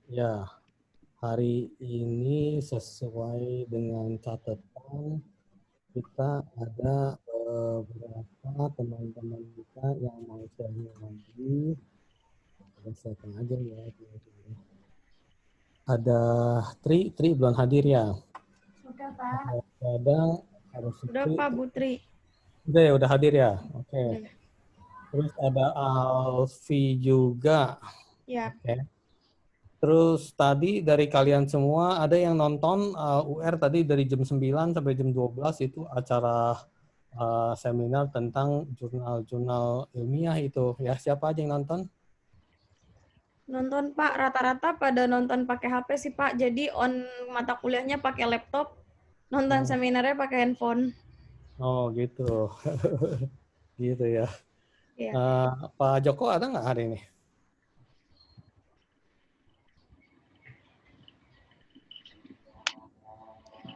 Ya, hari ini sesuai dengan catatan kita ada beberapa teman-teman kita yang mau sharing lagi. Kita siapkan aja ya. Ada Tri belum hadir ya. Sudah, Pak. Kadang harus Sudah, Tri. Pak Putri. Udah ya, udah hadir ya. Oke. Udah. Terus ada Alfi juga. Ya. Oke. Terus tadi dari kalian semua ada yang nonton UR tadi dari jam 9 sampai jam 12 itu acara seminar tentang jurnal-jurnal ilmiah itu. Ya, siapa aja yang nonton? Nonton, Pak. Rata-rata pada nonton pakai HP sih, Pak. Jadi on mata kuliahnya pakai laptop, nonton Oh, seminarnya pakai handphone. oh gitu. Gitu ya. Iya. Eh, Pak Joko ada nggak hari ini?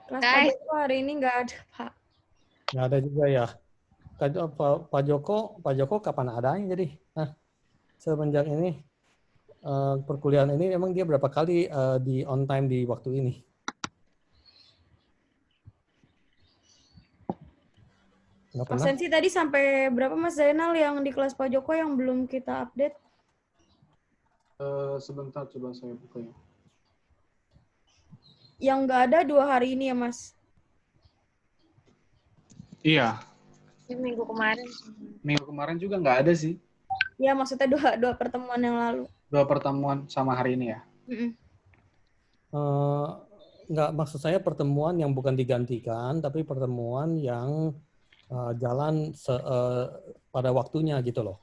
Kelas Pak Joko hari ini nggak ada, Pak. Nggak ada juga ya. Pak Joko kapan adanya jadi? Nah, semenjak ini perkuliahan ini emang dia berapa kali di on time di waktu ini? Nggak pernah? Absensi tadi sampai berapa, Mas Zainal, yang di kelas Pak Joko yang belum kita update? Sebentar coba saya buka ya. Yang nggak ada 2 hari ini ya, Mas? Iya, Minggu kemarin. minggu kemarin juga nggak ada sih. Ya, maksudnya dua pertemuan yang lalu. 2 pertemuan sama hari ini ya. Mm-mm. Nggak, maksud saya pertemuan yang bukan digantikan, tapi pertemuan yang jalan pada waktunya gitu loh,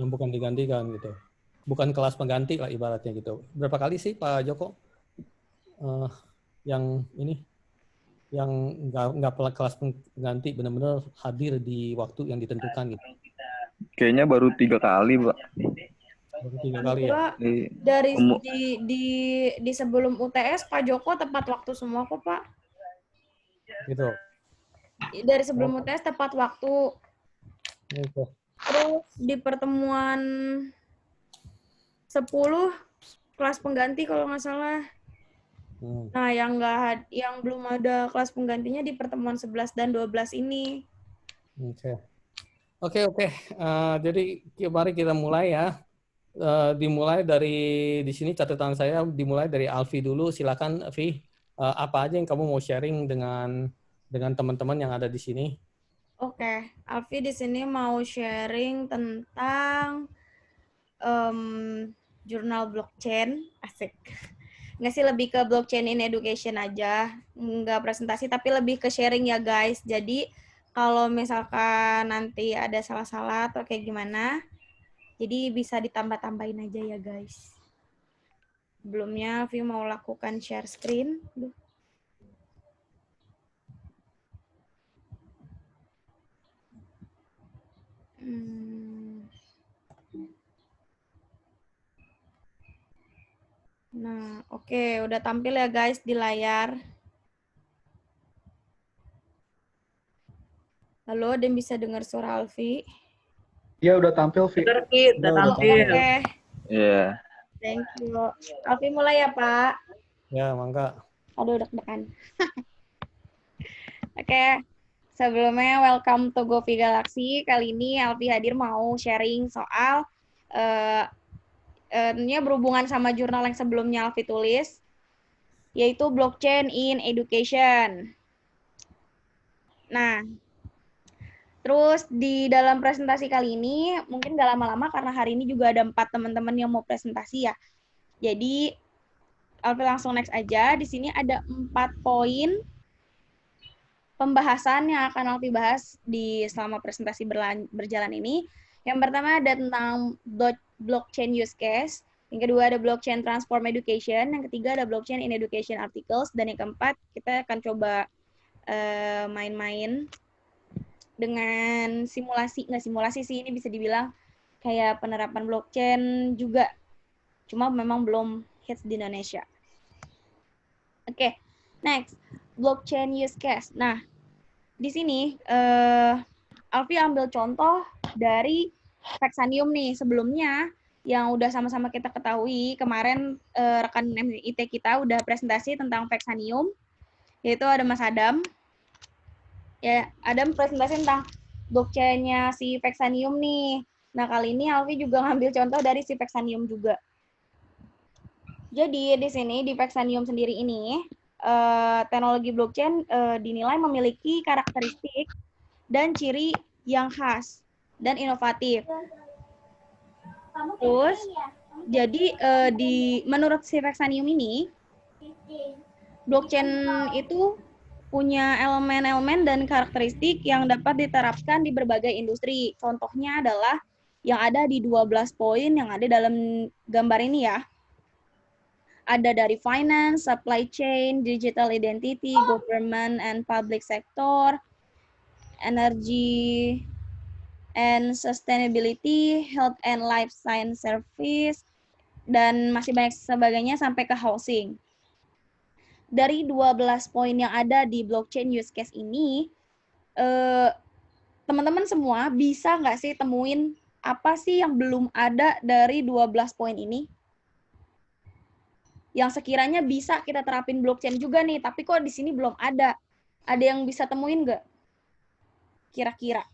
yang bukan digantikan gitu, bukan kelas pengganti lah ibaratnya gitu. Berapa kali sih Pak Joko yang ini, yang nggak kelas pengganti, benar-benar hadir di waktu yang ditentukan gitu? Kayaknya baru 3 kali, Pak. Baru 3 kali ya? Enggak. Dari di sebelum UTS Pak Joko tepat waktu semua kok, Pak. Gitu. Dari sebelum UTS tepat waktu. Gitu. Terus di pertemuan 10 kelas pengganti kalau nggak salah. Nah, yang belum ada kelas penggantinya di pertemuan 11 dan 12 ini. Oke. Jadi mari kita mulai ya. Dimulai dari di sini catatan saya dimulai dari Alfi dulu. Silakan Alfi. Apa aja yang kamu mau sharing dengan teman-teman yang ada di sini? Oke, Alfi di sini mau sharing tentang jurnal blockchain, asik. Nggak sih, lebih ke blockchain in education aja, nggak presentasi tapi lebih ke sharing ya guys. Jadi kalau misalkan nanti ada salah-salah atau kayak gimana, jadi bisa ditambah-tambahin aja ya guys. Sebelumnya Vi mau lakukan share screen. Nah, oke, udah tampil ya guys di layar. Halo, ada yang bisa dengar suara Alfi? Iya, udah tampil, Vi. Udah tampil. Oke. Iya. Thank you. Alfi mulai ya, Pak. Ya, mangga. Aduh, deg-degan. Oke. Sebelumnya, welcome to Govi Galaxy. Kali ini Alfi hadir mau sharing soal ini berhubungan sama jurnal yang sebelumnya Alfi tulis, yaitu Blockchain in Education. Nah, terus di dalam presentasi kali ini, mungkin gak lama-lama karena hari ini juga ada 4 teman-teman yang mau presentasi ya. Jadi, Alfi langsung next aja. Di sini ada 4 poin pembahasan yang akan Alfi bahas di selama presentasi berjalan ini. Yang pertama ada tentang blockchain use case. Yang kedua ada blockchain transform education. Yang ketiga ada blockchain in education articles. Dan yang keempat, kita akan coba main-main dengan simulasi. Nggak simulasi sih, ini bisa dibilang kayak penerapan blockchain juga. Cuma memang belum hits di Indonesia. Oke, next. Blockchain use case. Nah, di sini Alfi ambil contoh dari Vexanium nih. Sebelumnya yang udah sama-sama kita ketahui, kemarin rekan MIT kita udah presentasi tentang Vexanium, yaitu ada Mas Adam. Ya, Adam presentasi tentang blockchain-nya si Vexanium nih. Nah, kali ini Alfi juga ngambil contoh dari si Vexanium juga. Jadi, di sini, di Vexanium sendiri ini, teknologi blockchain dinilai memiliki karakteristik dan ciri yang khas dan inovatif. Terus, jadi menurut si Vexanium ini, blockchain itu punya elemen-elemen dan karakteristik yang dapat diterapkan di berbagai industri. Contohnya adalah yang ada di 12 poin yang ada dalam gambar ini ya. Ada dari finance, supply chain, digital identity, government and public sector, energy and sustainability, health and life science service, dan masih banyak sebagainya sampai ke housing. Dari 12 poin yang ada di blockchain use case ini, teman-teman semua bisa nggak sih temuin apa sih yang belum ada dari 12 poin ini? Yang sekiranya bisa kita terapin blockchain juga nih, tapi kok di sini belum ada. Ada yang bisa temuin nggak? Kira-kira.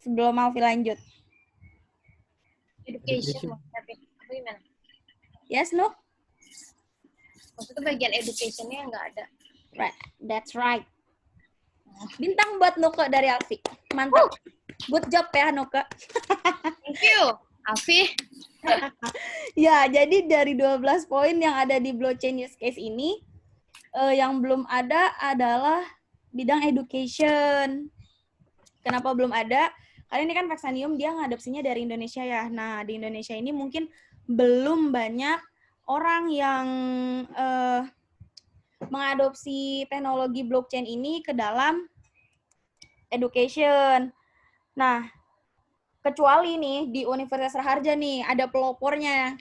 Sebelum Alfi lanjut. Education. Tapi gimana? Yes, Nuk? Maksudnya bagian education-nya nggak ada. Right, that's right. Bintang buat Nuke dari Alfi. Mantap. Good job ya, Nuke. Thank you, Alfi. Ya, jadi dari 12 poin yang ada di blockchain use case ini, yang belum ada adalah bidang education. Kenapa belum ada? Karena ini kan Vexanium dia ngadopsinya dari Indonesia ya. Nah, di Indonesia ini mungkin belum banyak orang yang mengadopsi teknologi blockchain ini ke dalam education. Nah, kecuali nih di Universitas Raharja nih ada pelopornya.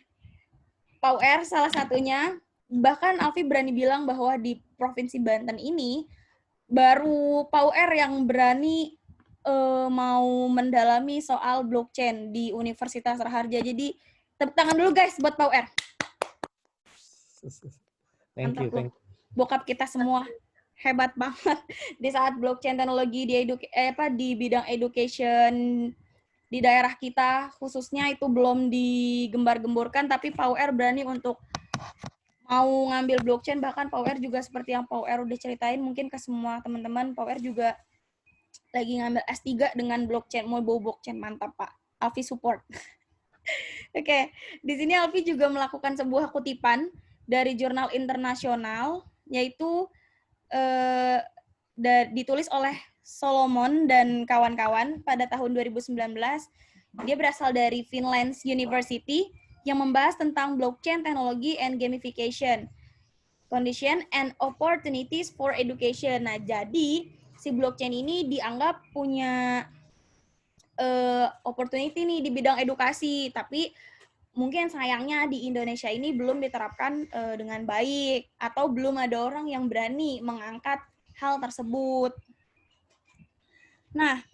PAUR salah satunya. Bahkan Alfi berani bilang bahwa di Provinsi Banten ini baru PAUR yang berani mau mendalami soal blockchain di Universitas Raharja. Jadi tepuk tangan dulu guys buat PAUR. Thank you. Bokap kita semua hebat banget di saat blockchain teknologi di bidang education di daerah kita khususnya itu belum digembar-gemborkan, tapi PAUR berani untuk mau ngambil blockchain. Bahkan PAUR juga seperti yang PAUR udah ceritain mungkin ke semua teman-teman, PAUR juga lagi ngambil S3 dengan blockchain, mau bawa blockchain. Mantap Pak, Alfi support. Oke, di sini Alfi juga melakukan sebuah kutipan dari jurnal internasional, yaitu ditulis oleh Solomon dan kawan-kawan pada tahun 2019. Dia berasal dari Finlands University yang membahas tentang blockchain teknologi and gamification, condition and opportunities for education. Nah, jadi si blockchain ini dianggap punya opportunity nih di bidang edukasi, tapi mungkin sayangnya di Indonesia ini belum diterapkan dengan baik, atau belum ada orang yang berani mengangkat hal tersebut. Nah,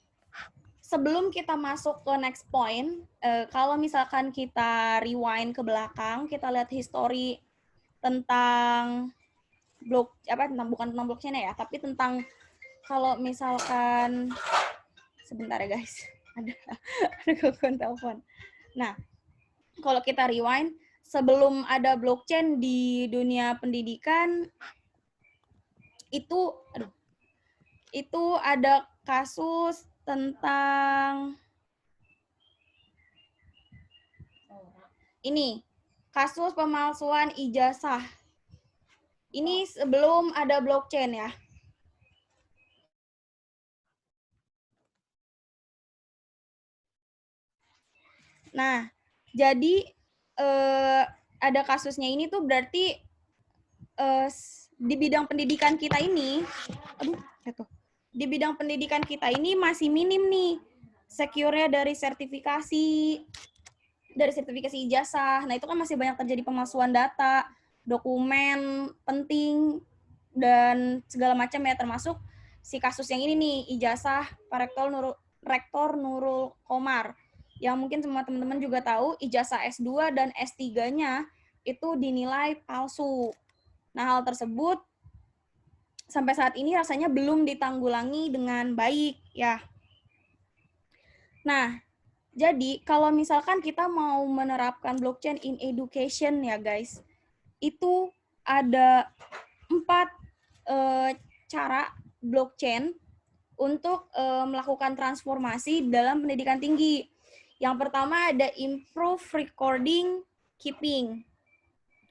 sebelum kita masuk ke next point, kalau misalkan kita rewind ke belakang, kita lihat history tentang bukan tentang blockchain ya, tapi tentang kalau misalkan sebentar ya guys, ada gangguan telepon. Nah, kalau kita rewind, sebelum ada blockchain di dunia pendidikan, itu ada kasus tentang ini, kasus pemalsuan ijazah. Ini sebelum ada blockchain ya. Nah, jadi ada kasusnya ini tuh berarti di bidang pendidikan kita ini, di bidang pendidikan kita ini masih minim nih secure-nya dari sertifikasi ijazah. Nah, itu kan masih banyak terjadi pemalsuan data, dokumen penting, dan segala macam ya, termasuk si kasus yang ini nih, ijazah Pak Rektor Nurul Komar. yang mungkin semua teman-teman juga tahu, ijazah S2 dan S3-nya itu dinilai palsu. Nah, hal tersebut sampai saat ini rasanya belum ditanggulangi dengan baik, ya. Nah, jadi kalau misalkan kita mau menerapkan blockchain in education ya guys, itu ada 4 cara blockchain untuk melakukan transformasi dalam pendidikan tinggi. Yang pertama ada improve recording keeping.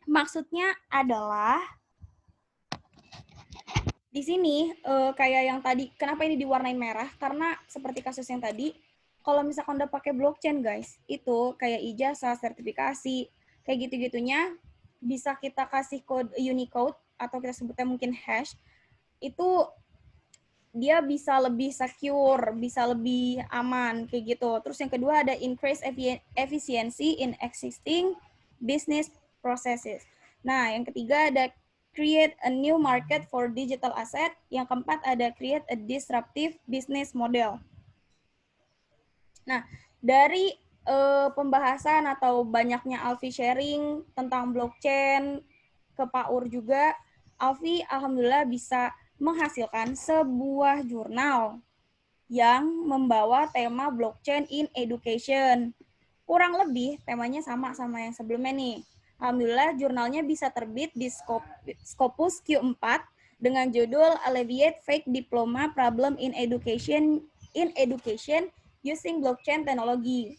Maksudnya adalah di sini kayak yang tadi, kenapa ini diwarnain merah? Karena seperti kasus yang tadi, kalau misalkan udah pakai blockchain guys, itu kayak ijazah, sertifikasi, kayak gitu-gitunya bisa kita kasih kode Unicode atau kita sebutnya mungkin hash, itu dia bisa lebih secure, bisa lebih aman kayak gitu. Terus yang kedua ada increase efficiency in existing business processes. Nah, yang ketiga ada create a new market for digital asset. Yang keempat ada create a disruptive business model. Nah, dari pembahasan atau banyaknya Alfi sharing tentang blockchain ke Pak Ur juga, Alfi alhamdulillah bisa menghasilkan sebuah jurnal yang membawa tema blockchain in education. Kurang lebih temanya sama yang sebelumnya nih. Alhamdulillah jurnalnya bisa terbit di Scopus Q4 dengan judul Alleviate Fake Diploma Problem in Education Using Blockchain Technology.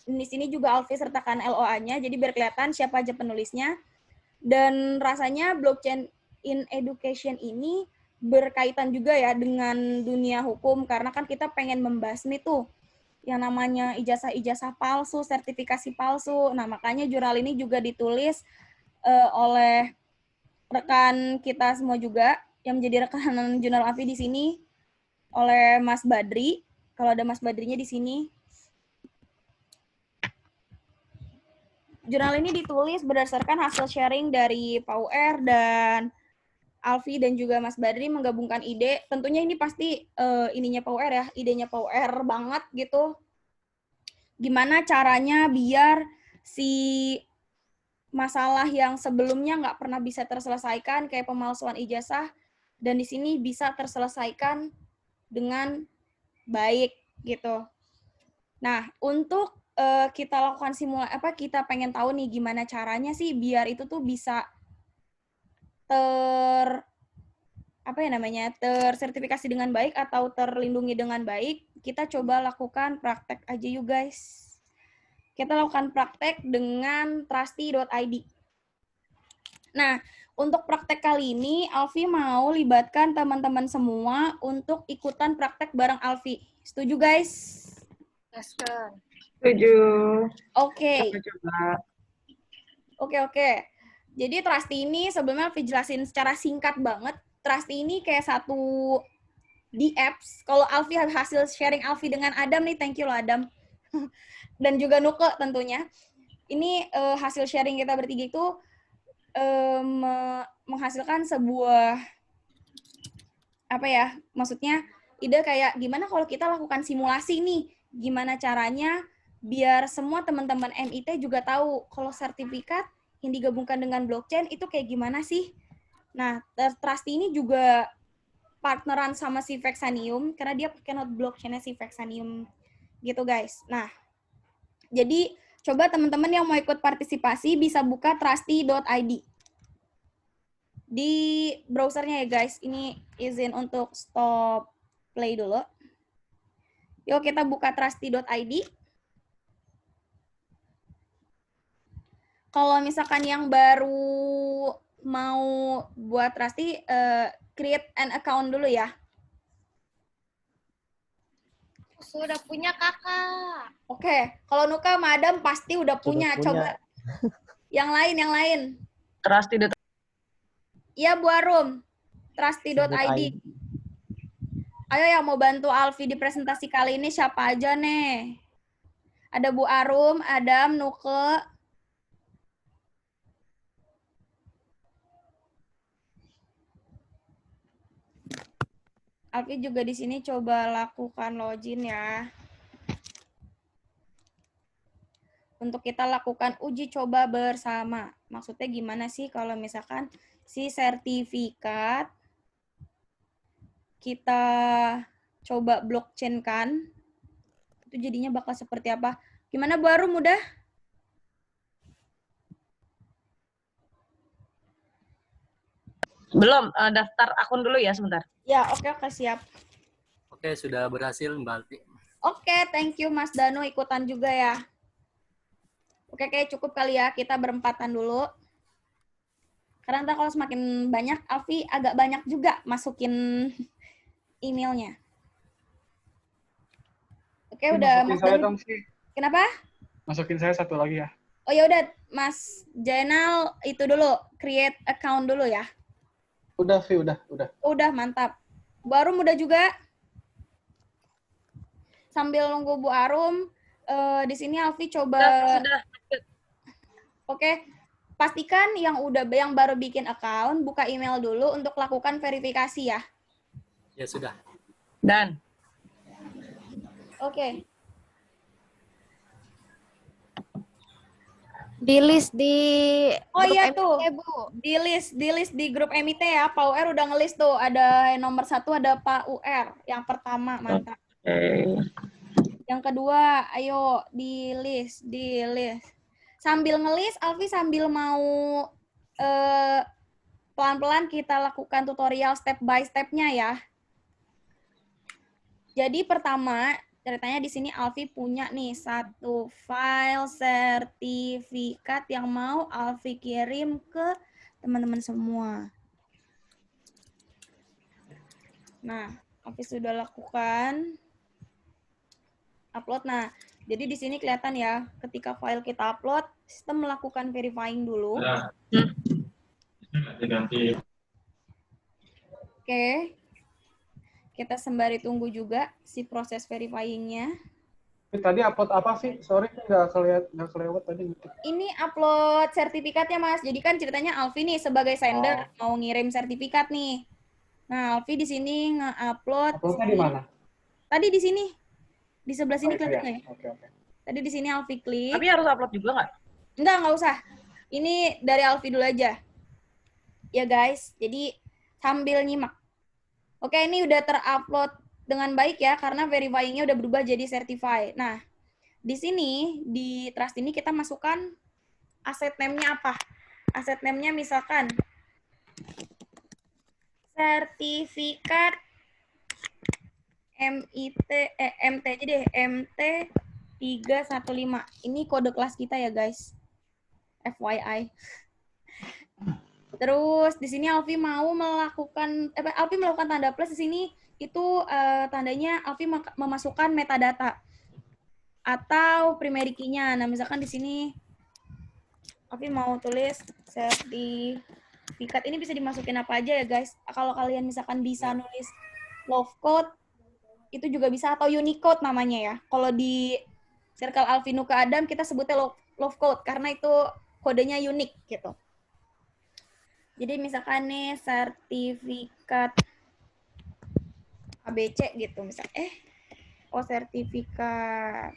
Di sini juga Alfi sertakan LOA-nya, jadi biar kelihatan siapa aja penulisnya. Dan rasanya blockchain in education ini berkaitan juga ya dengan dunia hukum, karena kan kita pengen membahas nih tuh yang namanya ijazah-ijazah palsu, sertifikasi palsu. Nah, makanya jurnal ini juga ditulis oleh rekan kita semua juga yang menjadi rekanan jurnal Alfi di sini oleh Mas Badri. Kalau ada Mas Badrinya di sini. Jurnal ini ditulis berdasarkan hasil sharing dari Pak UR dan Alfi dan juga Mas Badri menggabungkan ide. Tentunya ini pasti ininya Pak UR ya, idenya Pak UR banget gitu. Gimana caranya biar si masalah yang sebelumnya nggak pernah bisa terselesaikan, kayak pemalsuan ijazah, dan di sini bisa terselesaikan dengan baik gitu. Nah, untuk kita lakukan kita pengen tahu nih gimana caranya sih biar itu tuh bisa tersertifikasi dengan baik atau terlindungi dengan baik. Kita coba lakukan praktek aja yuk guys. Kita lakukan praktek dengan trusty.id. Nah, untuk praktek kali ini, Alfi mau libatkan teman-teman semua untuk ikutan praktek bareng Alfi. Setuju, guys? Yes, sir. Setuju. Oke. Coba. Oke. Jadi Trusty ini sebelumnya Alfi jelasin secara singkat banget. Trusty ini kayak satu di apps. Kalau Alfi hasil sharing Alfi dengan Adam nih, thank you loh Adam. Dan juga Nuke tentunya. Ini hasil sharing kita bertiga itu menghasilkan sebuah maksudnya ide kayak gimana kalau kita lakukan simulasi nih, gimana caranya biar semua teman-teman MIT juga tahu kalau sertifikat yang digabungkan dengan blockchain itu kayak gimana sih. Nah, Trusty ini juga partneran sama si Vexanium karena dia pakai node blockchain-nya si Vexanium gitu guys. Nah, jadi coba teman-teman yang mau ikut partisipasi bisa buka trusty.id di browsernya ya guys. Ini izin untuk stop play dulu. Yuk kita buka trusty.id. Kalau misalkan yang baru mau buat Trusty, create an account dulu ya. Sudah punya kakak. Oke, kalau Nuka sama Adam pasti udah punya. Coba yang lain. Trusty. Iya Bu Arum, trusty.id. Ayo yang mau bantu Alfi di presentasi kali ini siapa aja nih? Ada Bu Arum, Adam, Nuke. Alfi juga di sini coba lakukan login ya. untuk kita lakukan uji coba bersama. Maksudnya gimana sih kalau misalkan si sertifikat kita coba blockchain kan, itu jadinya bakal seperti apa? Gimana Bu Arum, udah? Belum, daftar akun dulu ya sebentar. Ya, oke, siap. Oke, sudah berhasil Mbak Alfi. Oke, thank you Mas Danu ikutan juga ya. Oke, kayak cukup kali ya, kita berempatan dulu. Karena ntar kalau semakin banyak, Alfi agak banyak juga masukin emailnya. Oke, udah Masukin Mas saya Danu. dong sih. Kenapa? Masukin saya satu lagi ya. Oh ya udah, Mas Jainal itu dulu, create account dulu ya. Udah, Vi, udah. Udah, mantap. Bu Arum udah juga. Sambil nunggu Bu Arum, di sini Alfi coba. Sudah. Oke, pastikan yang baru bikin account buka email dulu untuk lakukan verifikasi ya. Ya sudah. Dan Oke. Di list di Oh grup iya MT, tuh, Bu. di list di grup MIT ya. Pak UR udah ngelis tuh. Ada nomor 1 ada Pak UR. Yang pertama, mantap. Yang kedua, ayo di list. Sambil ngelis, Alfi sambil mau pelan-pelan kita lakukan tutorial step by step-nya ya. Jadi pertama, ceritanya di sini Alfi punya nih satu file sertifikat yang mau Alfi kirim ke teman-teman semua. Nah, Alfi sudah lakukan upload. Nah, jadi di sini kelihatan ya, ketika file kita upload, sistem melakukan verifying dulu. Oke. Kita sembari tunggu juga si proses verifying-nya. Tadi upload apa, Vi? Sorry, nggak kelewat tadi. Ini upload sertifikatnya, Mas. Jadi kan ceritanya Alfi nih sebagai sender mau ngirim sertifikat nih. Nah, Alfi di sini nge-upload. Uploadnya di mana? Tadi di sini. Di sebelah sini itu kelihatan ya? nggak ya? Oke. Tadi di sini Alfi klik. tapi harus upload juga nggak? Nggak usah. Ini dari Alfi dulu aja. Ya, guys. Jadi sambil nyimak. Oke, ini udah terupload dengan baik ya, karena verifying-nya udah berubah jadi certified. Nah, di sini, di Trust ini kita masukkan asset name-nya apa? Asset name-nya misalkan sertifikat MT aja deh, MT315. Ini kode kelas kita ya, guys. FYI. Terus di sini Alfi mau melakukan tanda plus. Di sini itu tandanya Alfi memasukkan metadata atau primary key-nya. Nah, misalkan di sini Alfi mau tulis sertifikat, ini bisa dimasukin apa aja ya, guys. Kalau kalian misalkan bisa nulis love code, itu juga bisa, atau Unicode namanya ya. Kalau di Circle Alfi Nuka Adam kita sebutnya love code karena itu kodenya unik gitu. Jadi misalkan nih sertifikat ABC gitu, misal sertifikat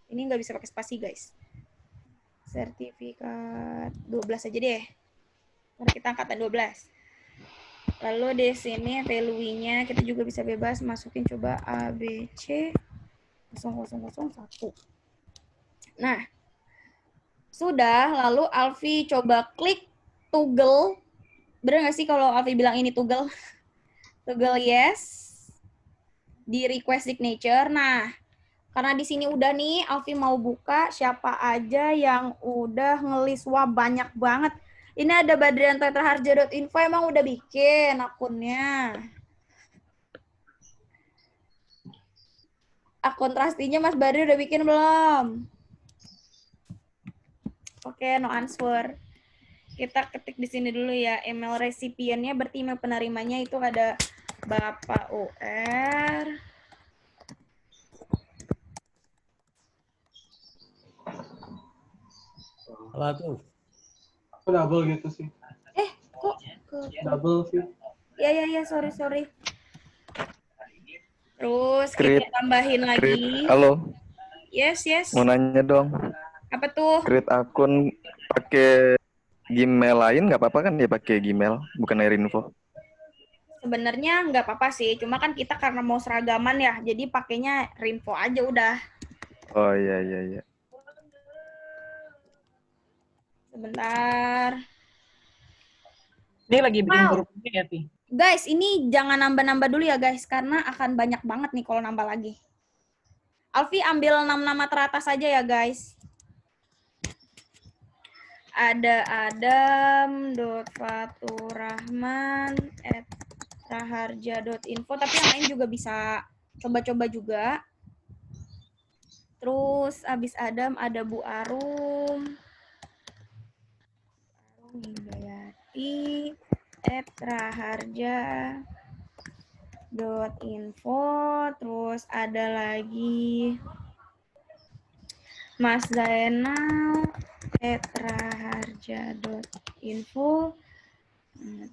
ini nggak bisa pakai spasi, guys. Sertifikat 12 aja deh. Mari kita angkatan 12. Lalu di sini value-nya kita juga bisa bebas masukin, coba ABC 0001. Nah, sudah, lalu Alfi coba klik toggle. Bener nggak sih kalau Alfi bilang ini toggle? Toggle yes. Di request signature. Nah, karena di sini udah nih, Alfi mau buka siapa aja yang udah ngelis. Wah, banyak banget. Ini ada badriantetraharja.info, emang udah bikin akunnya. Akun Trustinya Mas Badri udah bikin belum? Oke, no answer. Kita ketik di sini dulu ya, email recipientnya, berarti email penerimanya itu ada Bapak UR. Salah tuh. Aku double gitu sih. Kok Double, Vi. ya, sorry. Terus kita tambahin lagi. Halo. Yes. Mau nanya dong, Apa tuh? create akun pakai Gmail lain nggak apa-apa kan ya pakai Gmail, bukan Airinfo? Sebenarnya nggak apa-apa sih, cuma kan kita karena mau seragaman ya, jadi pakainya Rinfo aja udah. Oh iya. Sebentar. Dia lagi bikin Wow. grup ini ya, Pi. Guys, ini jangan nambah-nambah dulu ya guys, karena akan banyak banget nih kalau nambah lagi. Alfi ambil 6 nama teratas aja ya guys. Ada adam.faturrahman@raharja.info, tapi yang lain juga bisa coba-coba juga. Terus abis Adam ada Bu Arum Hidayati @raharja.info. Terus ada lagi Mas Zainal @raharja.info.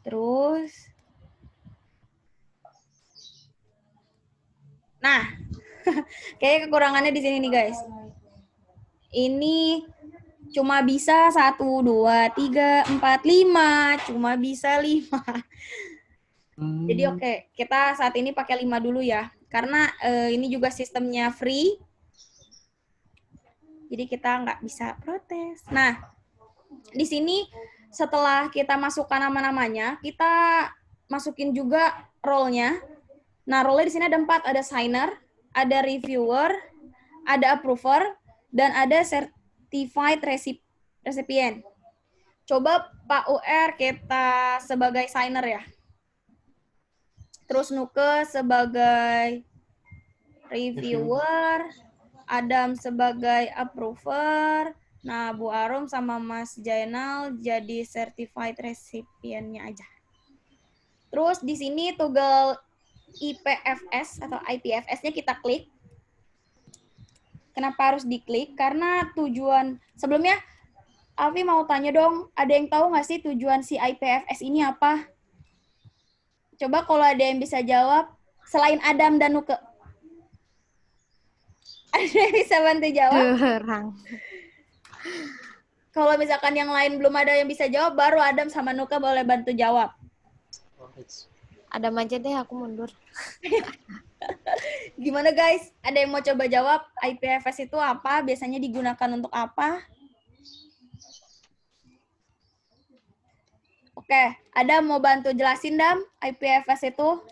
Terus kayak kekurangannya di sini nih guys. Ini cuma bisa 1, 2, 3, 4, 5. Cuma bisa 5. Jadi oke, kita saat ini pakai 5 dulu ya. Karena ini juga sistemnya free. Jadi kita nggak bisa protes. Nah, di sini setelah kita masukkan nama-namanya, kita masukin juga role-nya. Nah, role-nya di sini ada 4. Ada signer, ada reviewer, ada approver, dan ada certified recipient. Coba Pak UR kita sebagai signer ya. Terus Nuke sebagai reviewer, Adam sebagai approver, nah Bu Arum sama Mas Jainal jadi certified recipient-nya aja. Terus di sini toggle IPFS atau IPFS-nya kita klik. Kenapa harus diklik? Karena tujuan, sebelumnya Alfi mau tanya dong, ada yang tahu nggak sih tujuan si IPFS ini apa? Coba kalau ada yang bisa jawab, selain Adam dan Nuke. Ada yang bisa bantu jawab? Kalau misalkan yang lain belum ada yang bisa jawab, baru Adam sama Nuke boleh bantu jawab. Ada aja deh, aku mundur. Gimana guys? Ada yang mau coba jawab IPFS itu apa? Biasanya digunakan untuk apa? Oke, ada mau bantu jelasin Dam IPFS itu?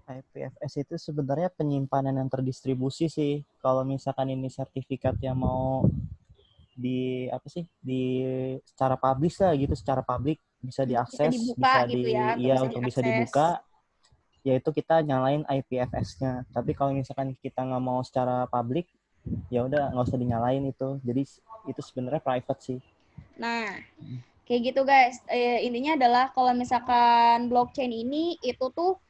IPFS itu sebenarnya penyimpanan yang terdistribusi sih. Kalau misalkan ini sertifikat yang mau di secara publish lah gitu, secara publik bisa diakses, dibuka gitu ya, bisa dibuka, yaitu kita nyalain IPFS-nya. Tapi kalau misalkan kita nggak mau secara publik, ya udah nggak usah dinyalain itu. Jadi itu sebenarnya private sih. Nah, kayak gitu guys. Intinya adalah kalau misalkan blockchain ini itu tuh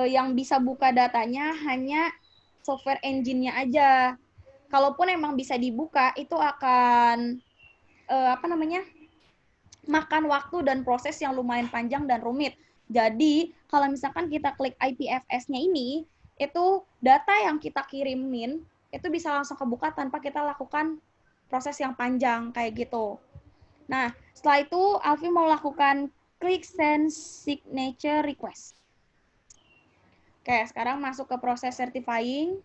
yang bisa buka datanya hanya software engine-nya aja. Kalaupun emang bisa dibuka, itu akan makan waktu dan proses yang lumayan panjang dan rumit. Jadi, kalau misalkan kita klik IPFS-nya ini, itu data yang kita kirimin, itu bisa langsung kebuka tanpa kita lakukan proses yang panjang, kayak gitu. Nah, setelah itu, Alfi mau lakukan klik send signature request. Oke, sekarang masuk ke proses certifying.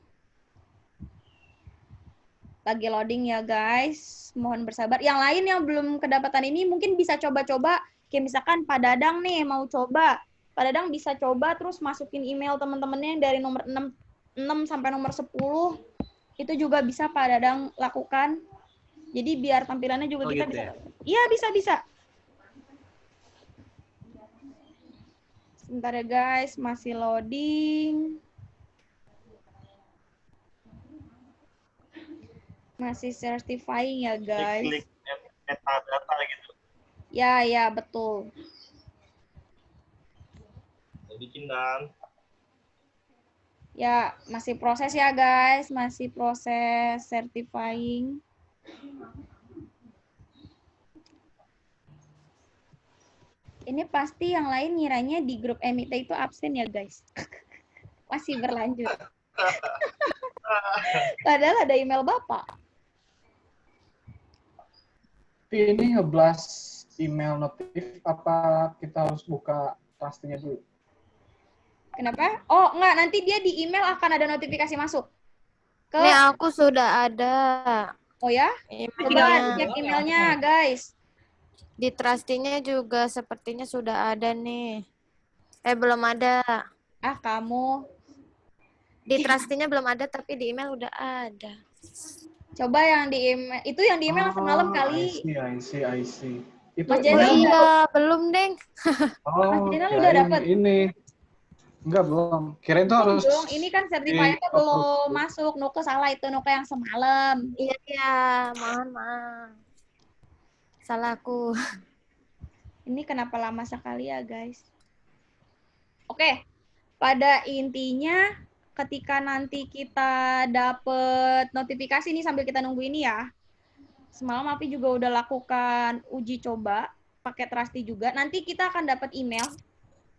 Lagi loading ya guys, mohon bersabar. Yang lain yang belum kedapatan ini mungkin bisa coba-coba, kayak misalkan Pak Dadang nih mau coba. Pak Dadang bisa coba terus masukin email teman-temannya dari nomor 6 sampai nomor 10. Itu juga bisa Pak Dadang lakukan. Jadi biar tampilannya juga kita gitu bisa. ya? Iya, bisa. Sebentar ya guys, masih loading. Masih certifying ya guys. Klik metadata gitu. Ya, betul. Bikin dan. Ya, masih proses ya guys, masih proses certifying. Ini pasti yang lain ngiranya di grup MIT itu absen ya guys. Masih berlanjut. Padahal ada email Bapak. Ini nge-blast email notif apa kita harus buka Trusty-nya dulu? Kenapa? Oh, enggak, nanti dia di email akan ada notifikasi masuk. Nih aku sudah ada Oh ya? Coba emailnya. cek emailnya, guys. Di Trusty-nya juga sepertinya sudah ada nih. Belum ada. Ah, kamu. Di Trusty-nya belum ada, tapi di email udah ada. Coba yang di email, itu yang di email semalam kali. I see. Itu Mas Oh Jenal udah, iya, belum, Deng. Mas Jenal udah kirain dapet. ini. Enggak, belum. Kirain itu harus Dong, ini kan sertifikatnya belum masuk. Nuke salah itu, Nuke yang semalam. Iya, maaf. Salahku. Ini kenapa lama sekali ya, guys? Oke, pada intinya ketika nanti kita dapet notifikasi nih sambil kita nunggu ini ya. Semalam Api juga udah lakukan uji coba pakai Trusty juga. Nanti kita akan dapat email.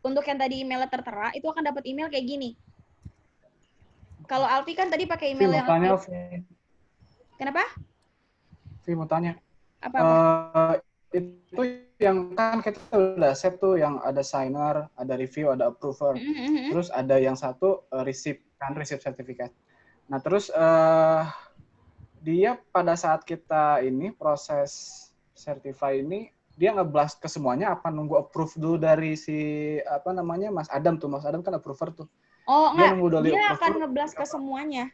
Untuk yang tadi emailnya tertera, itu akan dapat email kayak gini. Kalau Alfi kan tadi pakai email yang Kenapa? Vi mau tanya. Apa? Itu yang kan kita udah set tuh yang ada signer, ada review, ada approver. Terus ada yang satu receipt sertifikat. Nah, terus dia pada saat kita ini proses certify ini dia nge-blast ke semuanya apa nunggu approve dulu dari si Mas Adam tuh. Mas Adam kan approver tuh. Oh, dia enggak. Dia akan nge-blast ke semuanya.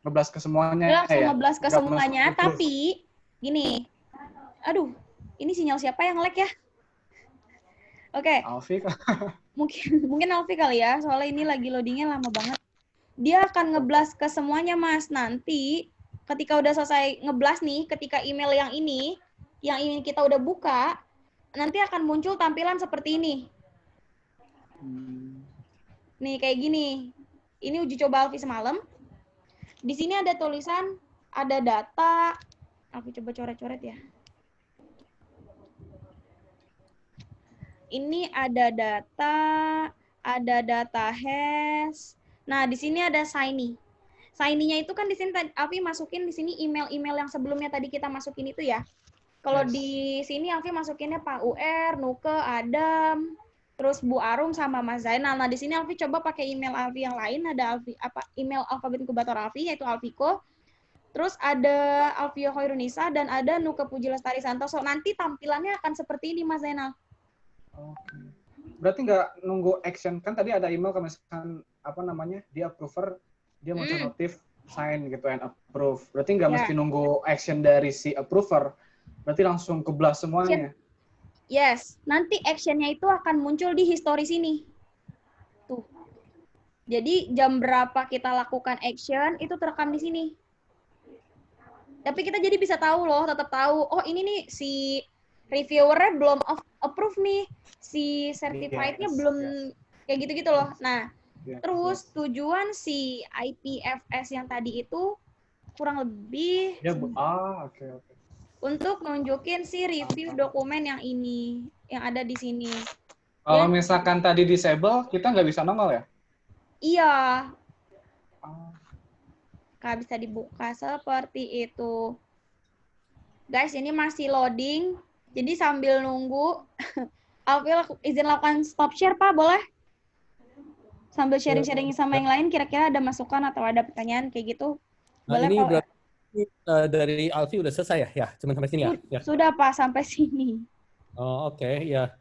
Nge-blast ke semuanya. Dia langsung nge-blast ke semuanya, tapi gini. Aduh, ini sinyal siapa yang lag ya? Oke. Alfi. Mungkin Alfi kali ya, soalnya ini lagi loadingnya lama banget. Dia akan nge-blast ke semuanya, Mas. Nanti ketika udah selesai nge-blast nih, ketika email yang ini yang ingin kita udah buka, nanti akan muncul tampilan seperti ini. Nih, kayak gini. Ini uji coba Alfi semalam. Di sini ada tulisan, ada data. Alfi coba coret-coret ya. Ini ada data hash. Nah, di sini ada Shiny. Shiny-nya itu kan di sini Alfi masukin di sini email-email yang sebelumnya tadi kita masukin itu ya. Kalau di sini Alfi masukinnya Pak UR, Nuke, Adam, terus Bu Arum sama Mas Zainal. Nah, di sini Alfi coba pakai email Alfi yang lain, ada email alfabet inkubator Alfi yaitu Alfiko. Terus ada Alfio Hoirunisa dan ada Nuke Puji Lestari Santoso. Nanti tampilannya akan seperti ini, Mas Zainal. Oke. Berarti nggak nunggu action, kan tadi ada email kalau misalkan dia approver, dia muncul notif sign gitu and approve. Berarti nggak mesti nunggu action dari si approver. Berarti langsung ke blast semuanya. Yes, nanti actionnya itu akan muncul di history sini. Tuh. Jadi jam berapa kita lakukan action itu terekam di sini. Tapi kita jadi bisa tahu loh, tetap tahu. Oh, ini nih si reviewer-nya belum approve nih. Si certified-nya belum kayak gitu-gitu loh. Nah, terus tujuan si IPFS yang tadi itu kurang lebih oke. Untuk nunjukin si review dokumen yang ini, yang ada di sini. Kalau misalkan tadi disable, kita nggak bisa nongol ya? Iya. Nggak bisa dibuka seperti itu. Guys, ini masih loading. Jadi sambil nunggu, Alfi izin lakukan stop share, Pak, boleh? Sambil sharing-sharing sama yang lain, kira-kira ada masukan atau ada pertanyaan kayak gitu? Nah, boleh, ini Pak? berarti dari Alfi udah selesai ya? Ya, cuma sampai sini ya? Sudah, Pak, sampai sini. Oh, oke, ya.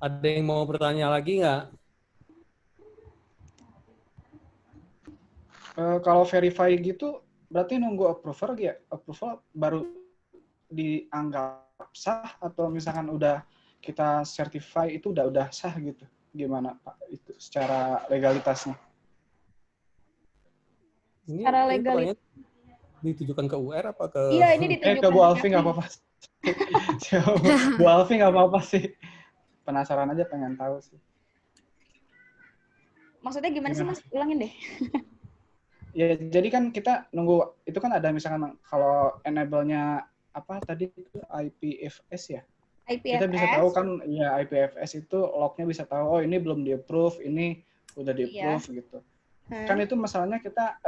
Ada yang mau bertanya lagi nggak? Kalau verify gitu, berarti nunggu approval ya? Approval baru dianggap sah atau misalkan udah kita certify itu udah sah gitu? Gimana Pak itu secara legalitasnya? Secara legalitas ditujukan ke UR apa ke... Iya, ini ditujukan ke Bu Alfi nggak apa-apa. Bu Alfi nggak apa-apa sih. Penasaran aja, pengen tahu sih. Maksudnya gimana sih, Mas? Ulangin deh. Ya, jadi kan kita nunggu, itu kan ada misalkan kalau enable-nya apa tadi itu IPFS ya? IPFS. Kita bisa tahu kan, ya IPFS itu log-nya bisa tahu, oh ini belum di-approve, ini udah di-approve gitu. Kan itu masalahnya kita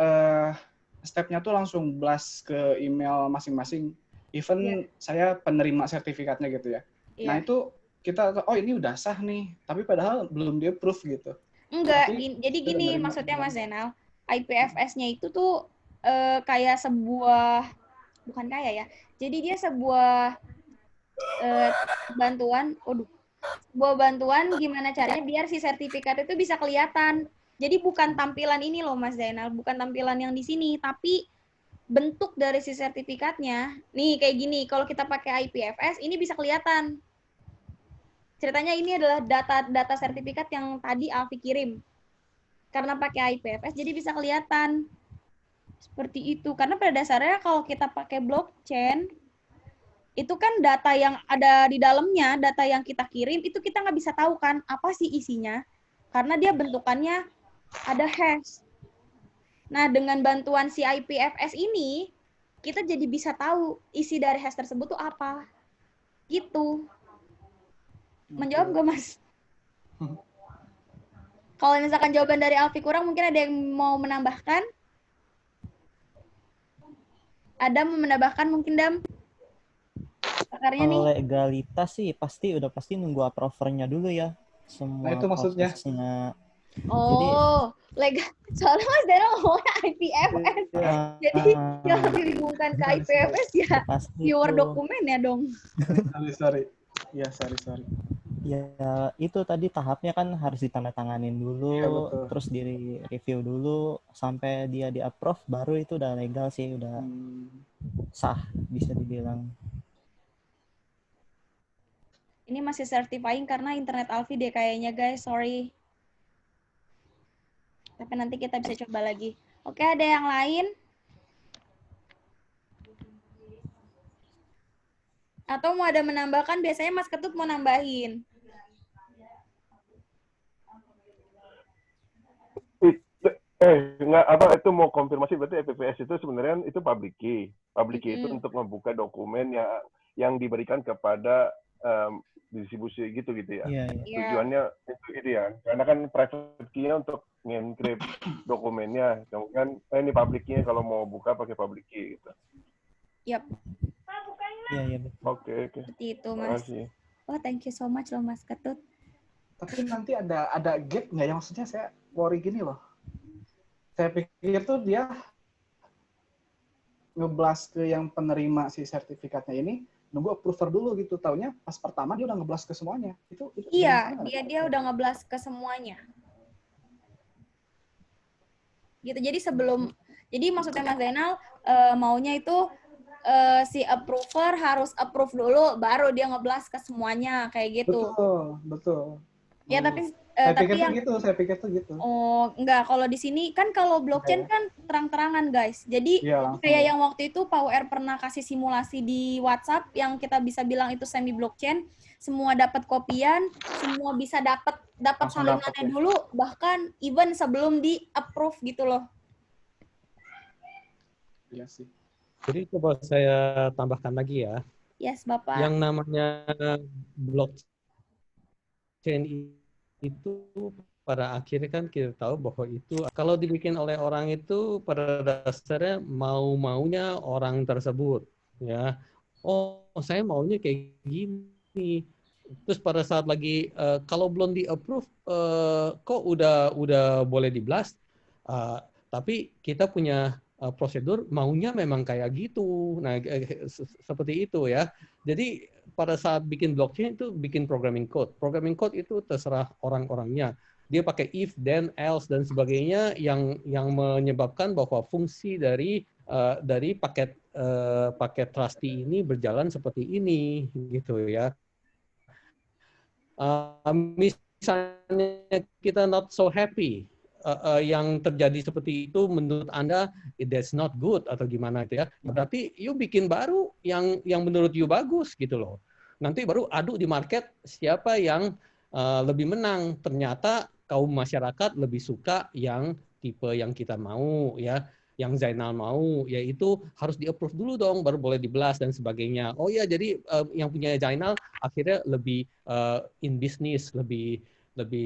stepnya tuh langsung blast ke email masing-masing. Even saya penerima sertifikatnya gitu ya. Nah itu kita, oh ini udah sah nih, tapi padahal belum di-approve gitu. Enggak, Tapi jadi kita gini udah nerima maksudnya email. Mas Zainal, IPFS-nya itu tuh kayak sebuah, bukan kayak ya, jadi dia sebuah bantuan, sebuah bantuan gimana caranya biar si sertifikat itu bisa kelihatan. Jadi bukan tampilan ini loh Mas Zainal, bukan tampilan yang di sini, tapi bentuk dari si sertifikatnya. Nih kayak gini, kalau kita pakai IPFS ini bisa kelihatan. Ceritanya ini adalah data sertifikat yang tadi Alfi kirim. Karena pakai IPFS jadi bisa kelihatan. Seperti itu. Karena pada dasarnya kalau kita pakai blockchain, itu kan data yang ada di dalamnya, data yang kita kirim, itu kita nggak bisa tahu kan apa sih isinya. Karena dia bentukannya ada hash. Nah, dengan bantuan si IPFS ini, kita jadi bisa tahu isi dari hash tersebut tuh apa. Gitu. Menjawab nggak, Mas? Kalau misalkan jawaban dari Alfi kurang, mungkin ada yang mau menambahkan? Ada mau menambahkan mungkin, Dam? Pakarnya nih. Kalau legalitas sih udah pasti nunggu approvernya dulu ya. Semua Nah itu maksudnya. prosesnya. Oh, legal. Soalnya Mas Dara ngomongnya IPFS. Jadi yang dihubungkan ke IPFS ya viewer dokumen ya dong. Sorry. Ya, sorry. Ya, itu tadi tahapnya kan harus ditandatanganin dulu, Ya, betul. terus di review dulu, sampai dia di approve, baru itu udah legal sih, udah sah bisa dibilang. Ini masih certifying karena internet Alfi deh kayaknya guys, sorry. Tapi nanti kita bisa coba lagi. Oke, ada yang lain? Atau mau ada menambahkan? Biasanya Mas Ketut mau nambahin. Enggak, apa itu mau konfirmasi, berarti IPFS itu sebenarnya itu public key. Public key itu untuk membuka dokumen yang diberikan kepada distribusi gitu ya. Yeah. Tujuannya itu ya. Karena kan private key-nya untuk nge-encrypt dokumennya. Kemudian ini public key-nya kalau mau buka pakai public key gitu. Yap. Iya, betul. Oke. Seperti itu, Mas. Oh, thank you so much loh Mas Ketut. Tapi nanti ada gap nggak ya? Maksudnya saya worry gini loh. Saya pikir tuh dia ngeblast ke yang penerima si sertifikatnya ini, nunggu approver dulu gitu. Taunya pas pertama dia udah ngeblast ke semuanya. Itu iya, dia udah ngeblast ke semuanya. Gitu. Jadi maksudnya Mas Zainal maunya itu si approver harus approve dulu, baru dia ngeblast ke semuanya kayak gitu. Betul. Ya tapi saya pikir tuh gitu. Oh, enggak, kalau di sini kan kalau blockchain kan terang-terangan, guys. Jadi kayak yang waktu itu Pak UR pernah kasih simulasi di WhatsApp yang kita bisa bilang itu semi blockchain, semua dapat kopian, semua bisa dapat salinannya dulu, bahkan even sebelum di approve gitu loh. Iya sih. Jadi coba saya tambahkan lagi ya. Yes, Bapak. Yang namanya blockchain itu pada akhirnya kan kita tahu bahwa itu kalau dibikin oleh orang itu pada dasarnya maunya orang tersebut ya. Oh, saya maunya kayak gini. Terus pada saat lagi kalau belum di approve kok udah boleh di blast. Tapi kita punya prosedur maunya memang kayak gitu. Nah, seperti itu ya. Jadi pada saat bikin blockchain itu bikin programming code. Programming code itu terserah orang-orangnya. Dia pakai if, then, else dan sebagainya yang menyebabkan bahwa fungsi dari paket trusty ini berjalan seperti ini gitu ya. Misalnya kita not so happy yang terjadi seperti itu menurut Anda that's not good atau gimana itu ya. Berarti you bikin baru yang menurut you bagus gitu loh. Nanti baru adu di market siapa yang lebih menang. Ternyata kaum masyarakat lebih suka yang tipe yang kita mau ya, yang Zainal mau, yaitu harus di-approve dulu dong baru boleh di-blast dan sebagainya. Oh ya, jadi yang punya Zainal akhirnya lebih in business, lebih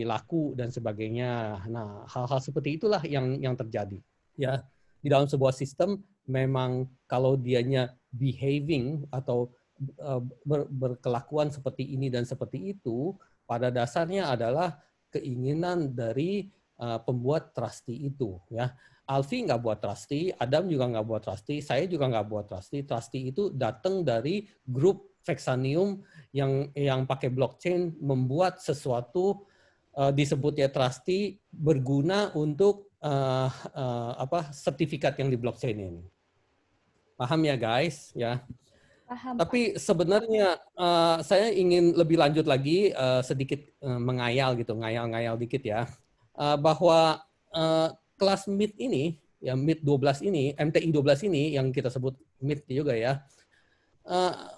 laku dan sebagainya. Nah, hal-hal seperti itulah yang terjadi. Ya, di dalam sebuah sistem memang kalau dianya behaving atau berkelakuan seperti ini dan seperti itu, pada dasarnya adalah keinginan dari pembuat trustee itu, ya. Alfie nggak buat trustee, Adam juga nggak buat trustee, saya juga nggak buat trustee. Trustee itu datang dari grup Vexanium yang pakai blockchain membuat sesuatu disebutnya trustee berguna untuk sertifikat yang di blockchain ini. Paham ya guys? Ya. Paham. Tapi sebenarnya saya ingin lebih lanjut lagi sedikit mengayal gitu, ngayal-ngayal dikit ya, bahwa kelas MIT ini, ya MIT 12 ini, MTI 12 ini yang kita sebut MIT juga ya,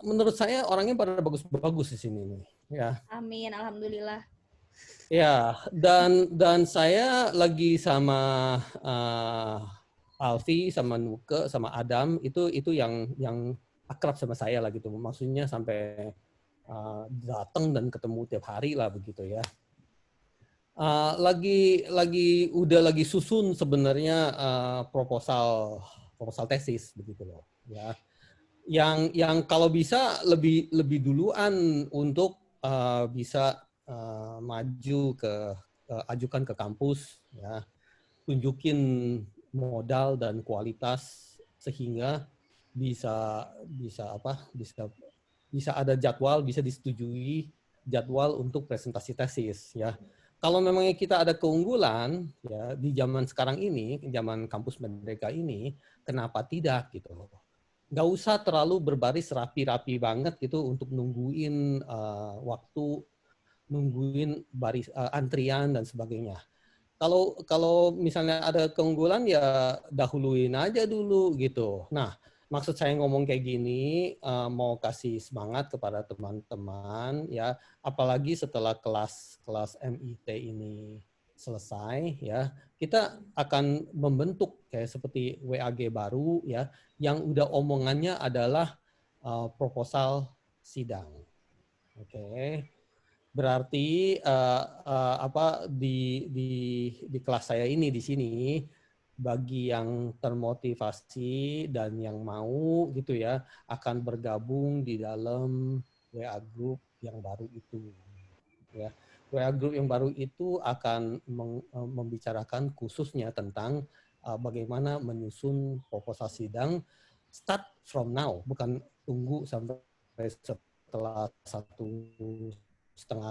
menurut saya orangnya pada bagus-bagus di sini nih, ya. Amin, alhamdulillah. Ya, dan saya lagi sama Alfi, sama Nuke, sama Adam itu yang akrab sama saya lah gitu. Maksudnya sampai datang dan ketemu tiap hari lah begitu ya. Lagi susun sebenarnya proposal tesis begitu loh ya. Yang kalau bisa lebih duluan untuk bisa maju ajukan ke kampus ya, tunjukin modal dan kualitas sehingga bisa ada jadwal, bisa disetujui jadwal untuk presentasi tesis ya. Kalau memangnya kita ada keunggulan ya di zaman sekarang ini, zaman kampus merdeka ini, kenapa tidak gitu loh. Nggak usah terlalu berbaris rapi-rapi banget gitu untuk nungguin waktu, nungguin baris antrian dan sebagainya. Kalau misalnya ada keunggulan ya dahuluin aja dulu gitu. Nah, maksud saya ngomong kayak gini mau kasih semangat kepada teman-teman ya, apalagi setelah kelas MIT ini selesai ya, kita akan membentuk kayak seperti WAG baru ya, yang udah omongannya adalah proposal sidang. Oke. Berarti di kelas saya ini di sini bagi yang termotivasi dan yang mau gitu ya akan bergabung di dalam WA group yang baru itu ya. WA group yang baru itu akan membicarakan khususnya tentang bagaimana menyusun proposal sidang start from now, bukan tunggu sampai setelah 1,5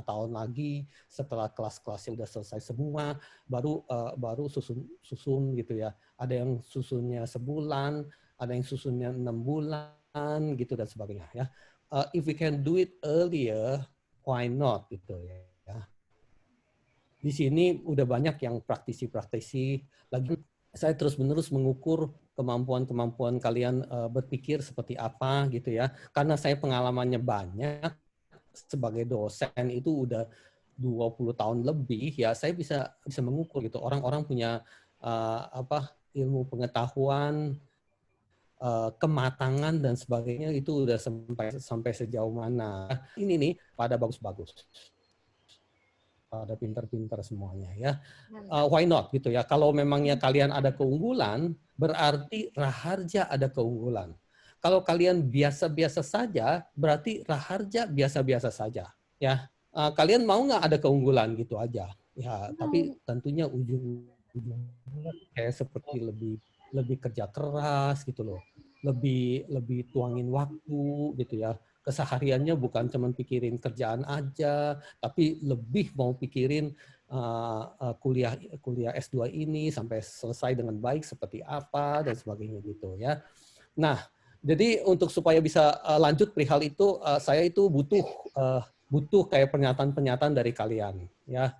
tahun lagi, setelah kelas-kelasnya udah selesai semua, baru susun gitu ya. Ada yang susunnya sebulan, ada yang susunnya 6 bulan gitu dan sebagainya ya. If we can do it earlier, why not gitu ya. Di sini udah banyak yang praktisi-praktisi lagi. Saya terus-menerus mengukur kemampuan kalian berpikir seperti apa gitu ya. Karena saya pengalamannya banyak sebagai dosen itu udah 20 tahun lebih ya, saya bisa mengukur gitu. Orang-orang punya ilmu pengetahuan, kematangan dan sebagainya itu udah sampai sejauh mana. Ini nih pada bagus-bagus. Pada pintar-pintar semuanya ya. Why not gitu ya. Kalau memangnya kalian ada keunggulan, berarti Raharja ada keunggulan. Kalau kalian biasa-biasa saja, berarti Raharja biasa-biasa saja. Ya, kalian mau nggak ada keunggulan gitu aja? Ya, tapi tentunya ujung-ujungnya kayak seperti lebih kerja keras gitu loh, lebih tuangin waktu gitu ya. Kesehariannya bukan cuma pikirin kerjaan aja, tapi lebih mau pikirin kuliah S2 ini sampai selesai dengan baik seperti apa dan sebagainya gitu ya. Nah, jadi untuk supaya bisa lanjut perihal itu, saya itu butuh kayak pernyataan-pernyataan dari kalian, ya,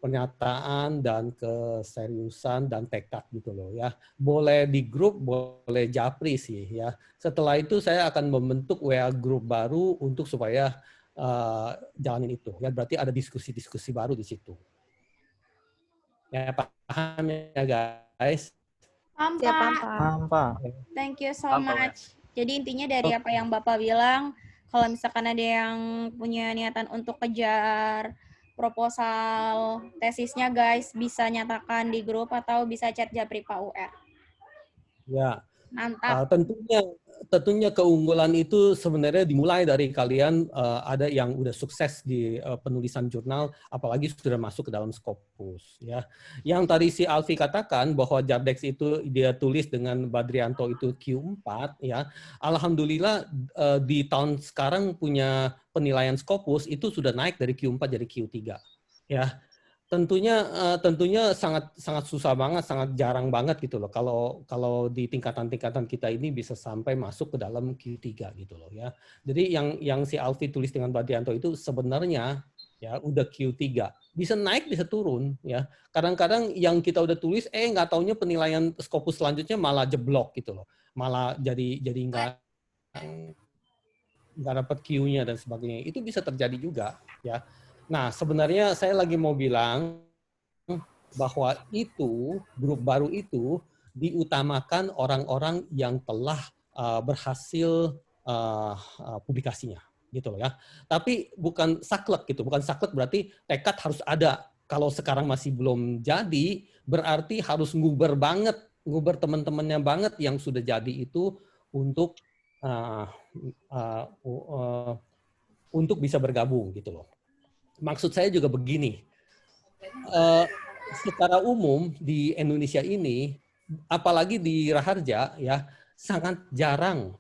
pernyataan dan keseriusan dan tekad gitu loh, ya. Boleh di grup, boleh japri sih, ya. Setelah itu saya akan membentuk WA grup baru untuk supaya jalanin itu, ya. Berarti ada diskusi-diskusi baru di situ. Ya, paham ya guys? Paham, Pak. Thank you so much. Jadi intinya dari apa yang Bapak bilang, kalau misalkan ada yang punya niatan untuk kejar proposal tesisnya guys, bisa nyatakan di grup atau bisa chat japri Pak UR. Ya, Mantap. tentunya keunggulan itu sebenarnya dimulai dari kalian ada yang udah sukses di penulisan jurnal, apalagi sudah masuk ke dalam Scopus. Ya, yang tadi si Alfi katakan bahwa Jardex itu dia tulis dengan Badrianto itu Q4, ya. Alhamdulillah di tahun sekarang punya penilaian Scopus itu sudah naik dari Q4 jadi Q3. Ya, tentunya sangat susah banget, sangat jarang banget gitu loh. Kalau di tingkatan-tingkatan kita ini bisa sampai masuk ke dalam Q3 gitu loh ya. Jadi yang si Alfi tulis dengan Badrianto itu sebenarnya ya udah Q3. Bisa naik, bisa turun ya. Kadang-kadang yang kita udah tulis nggak taunya penilaian Scopus selanjutnya malah jeblok gitu loh. Malah jadi nggak dapat Q-nya dan sebagainya. Itu bisa terjadi juga ya. Nah, sebenarnya saya lagi mau bilang bahwa itu grup baru itu diutamakan orang-orang yang telah berhasil publikasinya gitu loh ya. Tapi bukan saklek gitu, bukan saklek berarti tekad harus ada. Kalau sekarang masih belum jadi, berarti harus nguber banget, nguber teman-temannya banget yang sudah jadi itu untuk untuk bisa bergabung gitu loh. Maksud saya juga begini, secara umum di Indonesia ini, apalagi di Raharja ya, sangat jarang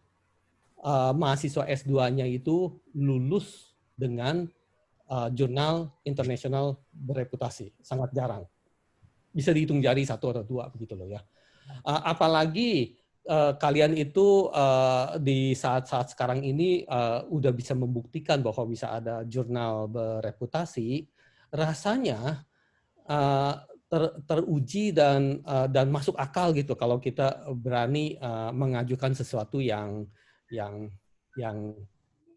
mahasiswa S2-nya itu lulus dengan jurnal internasional bereputasi, sangat jarang. Bisa dihitung jari 1 atau 2 begitu loh ya. Apalagi kalian itu di saat-saat sekarang ini udah bisa membuktikan bahwa bisa ada jurnal bereputasi, rasanya teruji dan masuk akal gitu kalau kita berani mengajukan sesuatu yang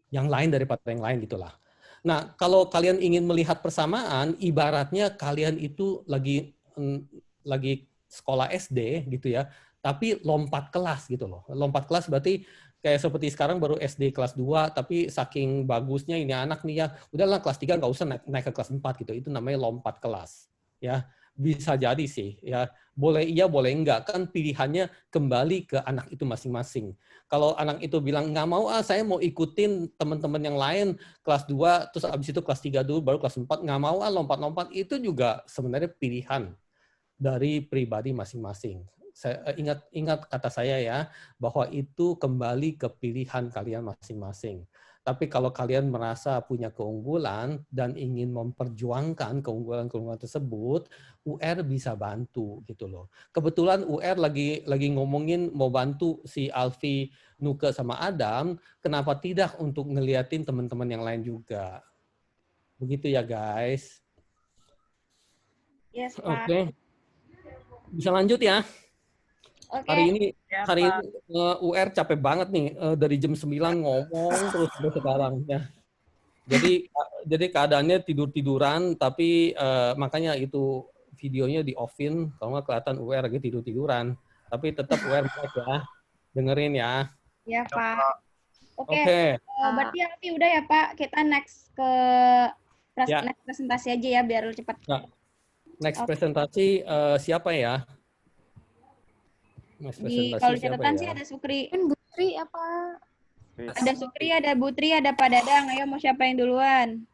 lain daripada yang lain gitulah. Nah, kalau kalian ingin melihat persamaan, ibaratnya kalian itu lagi sekolah SD gitu ya, tapi lompat kelas gitu loh. Lompat kelas berarti kayak seperti sekarang baru SD kelas 2, tapi saking bagusnya ini anak nih ya, udahlah kelas 3 nggak usah naik ke kelas 4 gitu. Itu namanya lompat kelas. Ya, bisa jadi sih ya. Boleh iya, boleh enggak. Kan pilihannya kembali ke anak itu masing-masing. Kalau anak itu bilang nggak mau, saya mau ikutin teman-teman yang lain kelas 2, terus abis itu kelas 3 dulu, baru kelas 4, nggak mau lompat-lompat, itu juga sebenarnya pilihan dari pribadi masing-masing. Saya ingat kata saya ya, bahwa itu kembali ke pilihan kalian masing-masing. Tapi kalau kalian merasa punya keunggulan dan ingin memperjuangkan keunggulan-keunggulan tersebut, UR bisa bantu gitu loh. Kebetulan UR lagi ngomongin mau bantu si Alfi, Nuke sama Adam, kenapa tidak untuk ngeliatin teman-teman yang lain juga. Begitu ya guys. Yes, Pak. Oke. Bisa lanjut ya. Oke. Hari ini UR capek banget nih, dari jam 9 ngomong terus sampai sekarang ya. Jadi keadaannya tidur-tiduran, tapi makanya itu videonya di off-in, kalau nggak kelihatan UR lagi tidur-tiduran. Tapi tetap UR baik ya, dengerin ya. Ya Pak. Oke. Berarti Alfi udah ya Pak, kita next ke next presentasi aja ya biar cepat. Nah, next presentasi siapa ya? Kalau di catatan sih ada Sukri. Butri apa? Ada Sukri, ada Butri, ada Pak Dadang. Ayo mau siapa yang duluan?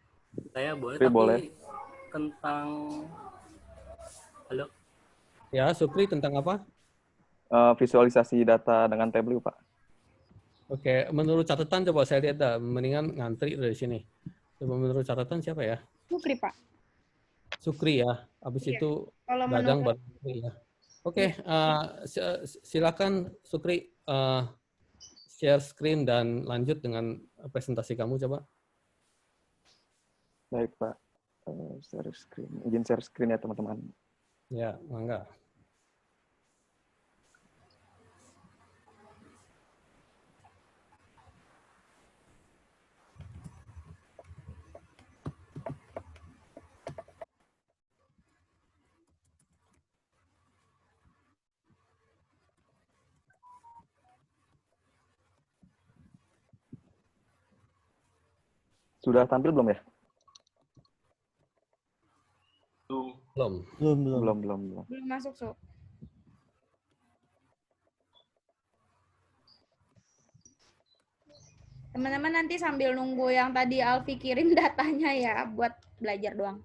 Saya boleh, tapi boleh. Tentang... Halo? Ya, Sukri tentang apa? Visualisasi data dengan Tableau, Pak. Oke, menurut catatan coba saya lihat dah, mendingan ngantri dari sini. Coba menurut catatan siapa ya? Sukri, Pak. Sukri ya. Habis itu Kalau Dadang menurut... baru Sukri ya. Oke, silakan Sukri share screen dan lanjut dengan presentasi kamu coba. Baik, Pak. Share screen. Izin share screen ya, teman-teman. Ya, mangga. Sudah tampil belum ya? Belum. Belum masuk, Su. Teman-teman nanti sambil nunggu yang tadi Alfi kirim datanya ya buat belajar doang.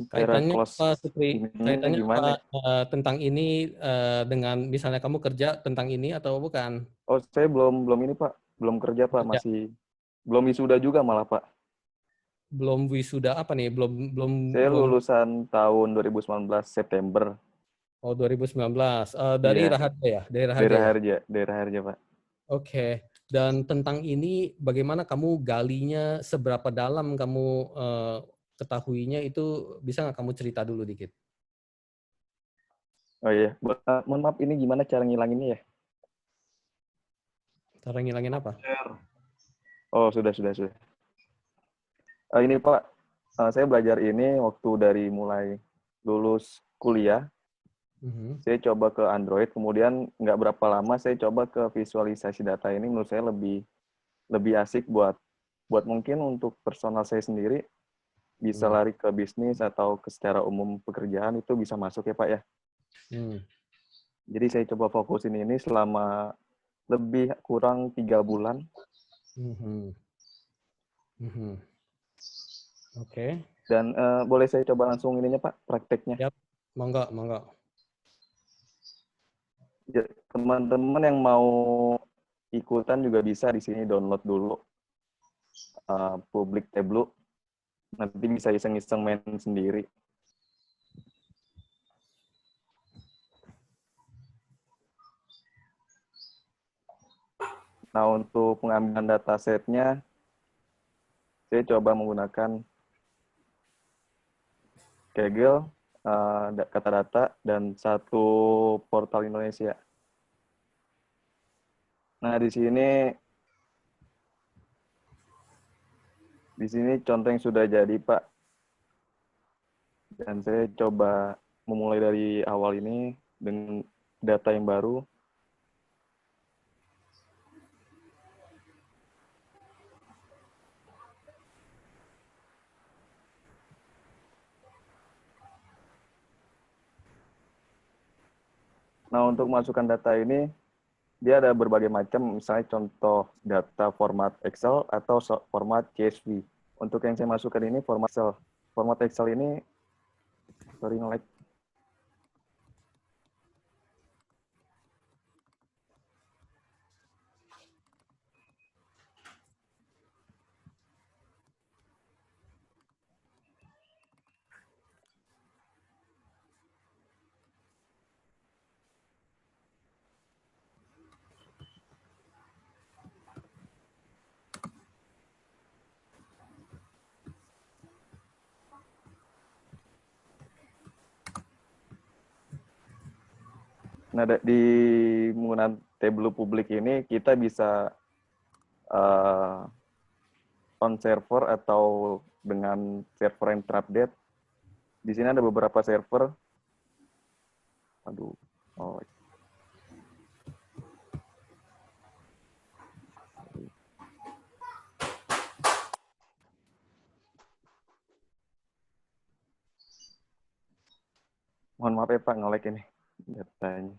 Kaitannya close apa, Supri? ininya Kaitannya apa gimana? tentang ini dengan misalnya kamu kerja tentang ini atau bukan? Oh, saya belum ini Pak, belum kerja Pak, Kerja. masih belum wisuda juga malah Pak. Belum wisuda apa nih? Saya Belum. lulusan tahun 2019 September. Oh, 2019. Dari Iya, Raharja ya? Dari Raharja ya? daerah Harja Pak. Oke. Dan tentang ini, bagaimana kamu galinya, seberapa dalam kamu ketahuinya itu, bisa nggak kamu cerita dulu dikit? Oh iya, mohon maaf ini gimana cara ngilanginnya ya? Cara ngilangin apa? Oh, sudah. Ini Pak, saya belajar ini waktu dari mulai lulus kuliah. Saya coba ke Android, kemudian nggak berapa lama saya coba ke visualisasi data ini. Menurut saya lebih asik buat mungkin untuk personal saya sendiri, bisa lari ke bisnis atau ke secara umum pekerjaan itu bisa masuk ya Pak ya. Jadi saya coba fokusin ini selama lebih kurang 3 bulan. Oke. Dan boleh saya coba langsung ininya Pak, prakteknya? Yap, monggo. Ya, teman-teman yang mau ikutan juga bisa di sini download dulu Public Tableau. Nanti bisa iseng-iseng main sendiri. Nah, untuk pengambilan datasetnya, saya coba menggunakan Kaggle, kata data, dan satu portal Indonesia. Nah, di sini contoh yang sudah jadi, Pak. Dan saya coba memulai dari awal ini dengan data yang baru. Nah, untuk masukkan data ini, dia ada berbagai macam, misalnya contoh data format Excel atau format CSV. Untuk yang saya masukkan ini format Excel. Format Excel ini, sorry nge-lag. Nah, di menggunakan Tableau publik ini, kita bisa on server atau dengan server yang terupdate. Di sini ada beberapa server. Aduh. Oh. Mohon maaf ya Pak, nge-lag ini datanya.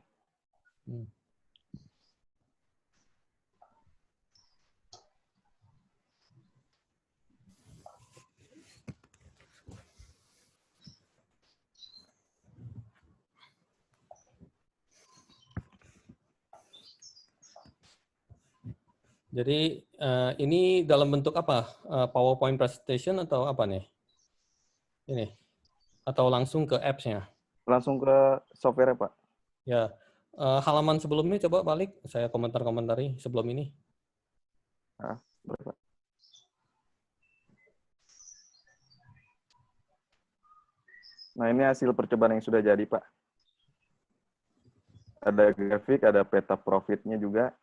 Jadi ini dalam bentuk apa? PowerPoint presentation atau apa nih? Ini? Atau langsung ke apps-nya? Langsung ke software Pak. Ya. Halaman sebelumnya coba balik, saya komentar-komentari sebelum ini. Boleh Pak. Nah, ini hasil percobaan yang sudah jadi Pak. Ada grafik, ada peta profitnya juga.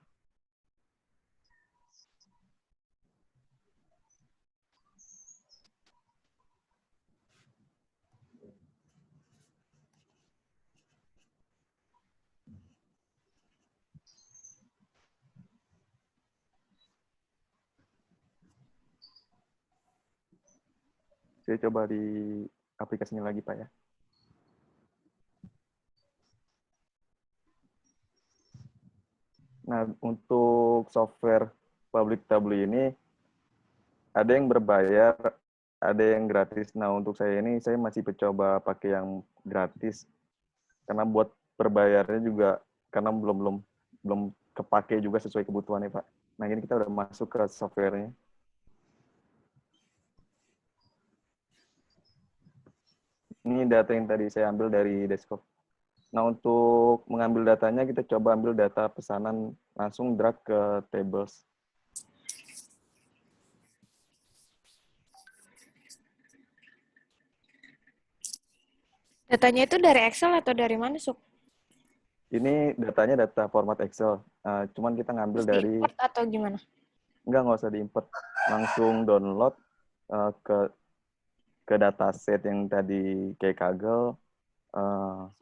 Saya coba di aplikasinya lagi, Pak ya. Nah, untuk software Public Tableau ini ada yang berbayar, ada yang gratis. Nah, untuk saya ini saya masih mencoba pakai yang gratis karena buat berbayarnya juga karena belum kepake juga sesuai kebutuhannya, Pak. Nah, ini kita udah masuk ke softwarenya. Ini data yang tadi saya ambil dari desktop. Nah, untuk mengambil datanya, kita coba ambil data pesanan, langsung drag ke tables. Datanya itu dari Excel atau dari mana, Suk? Ini datanya data format Excel. Cuman kita ngambil Terus dari... di-import atau gimana? Nggak usah di-import. Langsung download ke dataset yang tadi kayak Kaggle.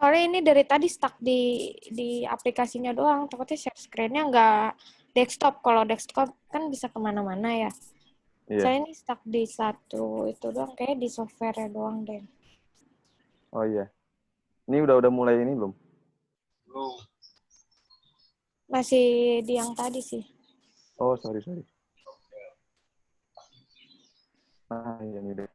Soalnya ini dari tadi stuck di aplikasinya doang. Takutnya share screen-nya nggak desktop. Kalau desktop kan bisa kemana-mana ya. Iya. Saya ini stuck di satu itu doang. Kayaknya di software-nya doang deh. Oh iya. Ini udah mulai ini belum? Belum. Masih di yang tadi sih. Oh, sorry. Iya, ini deh.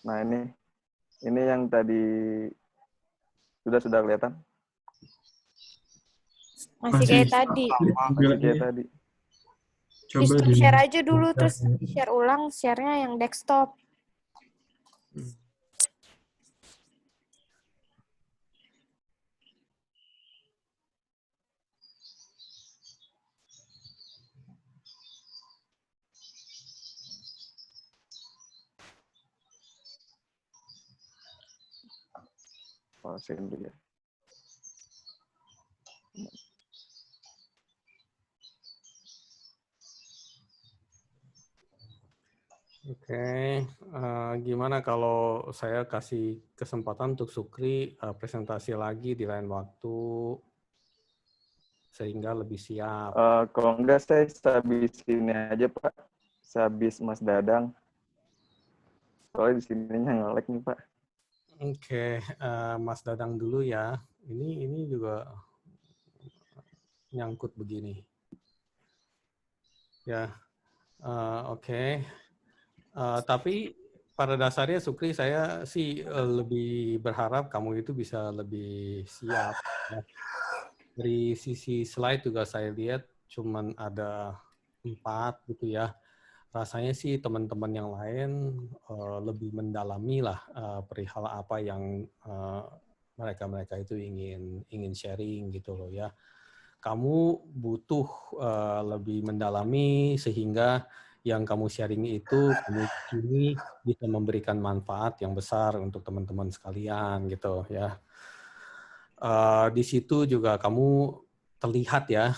Nah, ini yang tadi sudah kelihatan? Masih kayak tadi. Masih kayak tadi. Di stop share aja dulu, terus share ulang, share-nya yang desktop. Oh, share dulu ya. Oke, gimana kalau saya kasih kesempatan untuk Sukri presentasi lagi di lain waktu sehingga lebih siap. Kalau enggak saya habis ini aja, Pak. Habis Mas Dadang. Soalnya di sininya nge-lag nih, Pak. Oke, Mas Dadang dulu ya. Ini juga nyangkut begini. Ya, oke. Tapi pada dasarnya Sukri, saya sih lebih berharap kamu itu bisa lebih siap. Ya. Dari sisi slide juga saya lihat cuman ada 4 gitu ya. Rasanya sih teman-teman yang lain lebih mendalami lah perihal apa yang mereka itu ingin sharing gitu loh ya. Kamu butuh lebih mendalami sehingga yang kamu sharing itu kini bisa memberikan manfaat yang besar untuk teman-teman sekalian gitu ya. Di situ juga kamu terlihat ya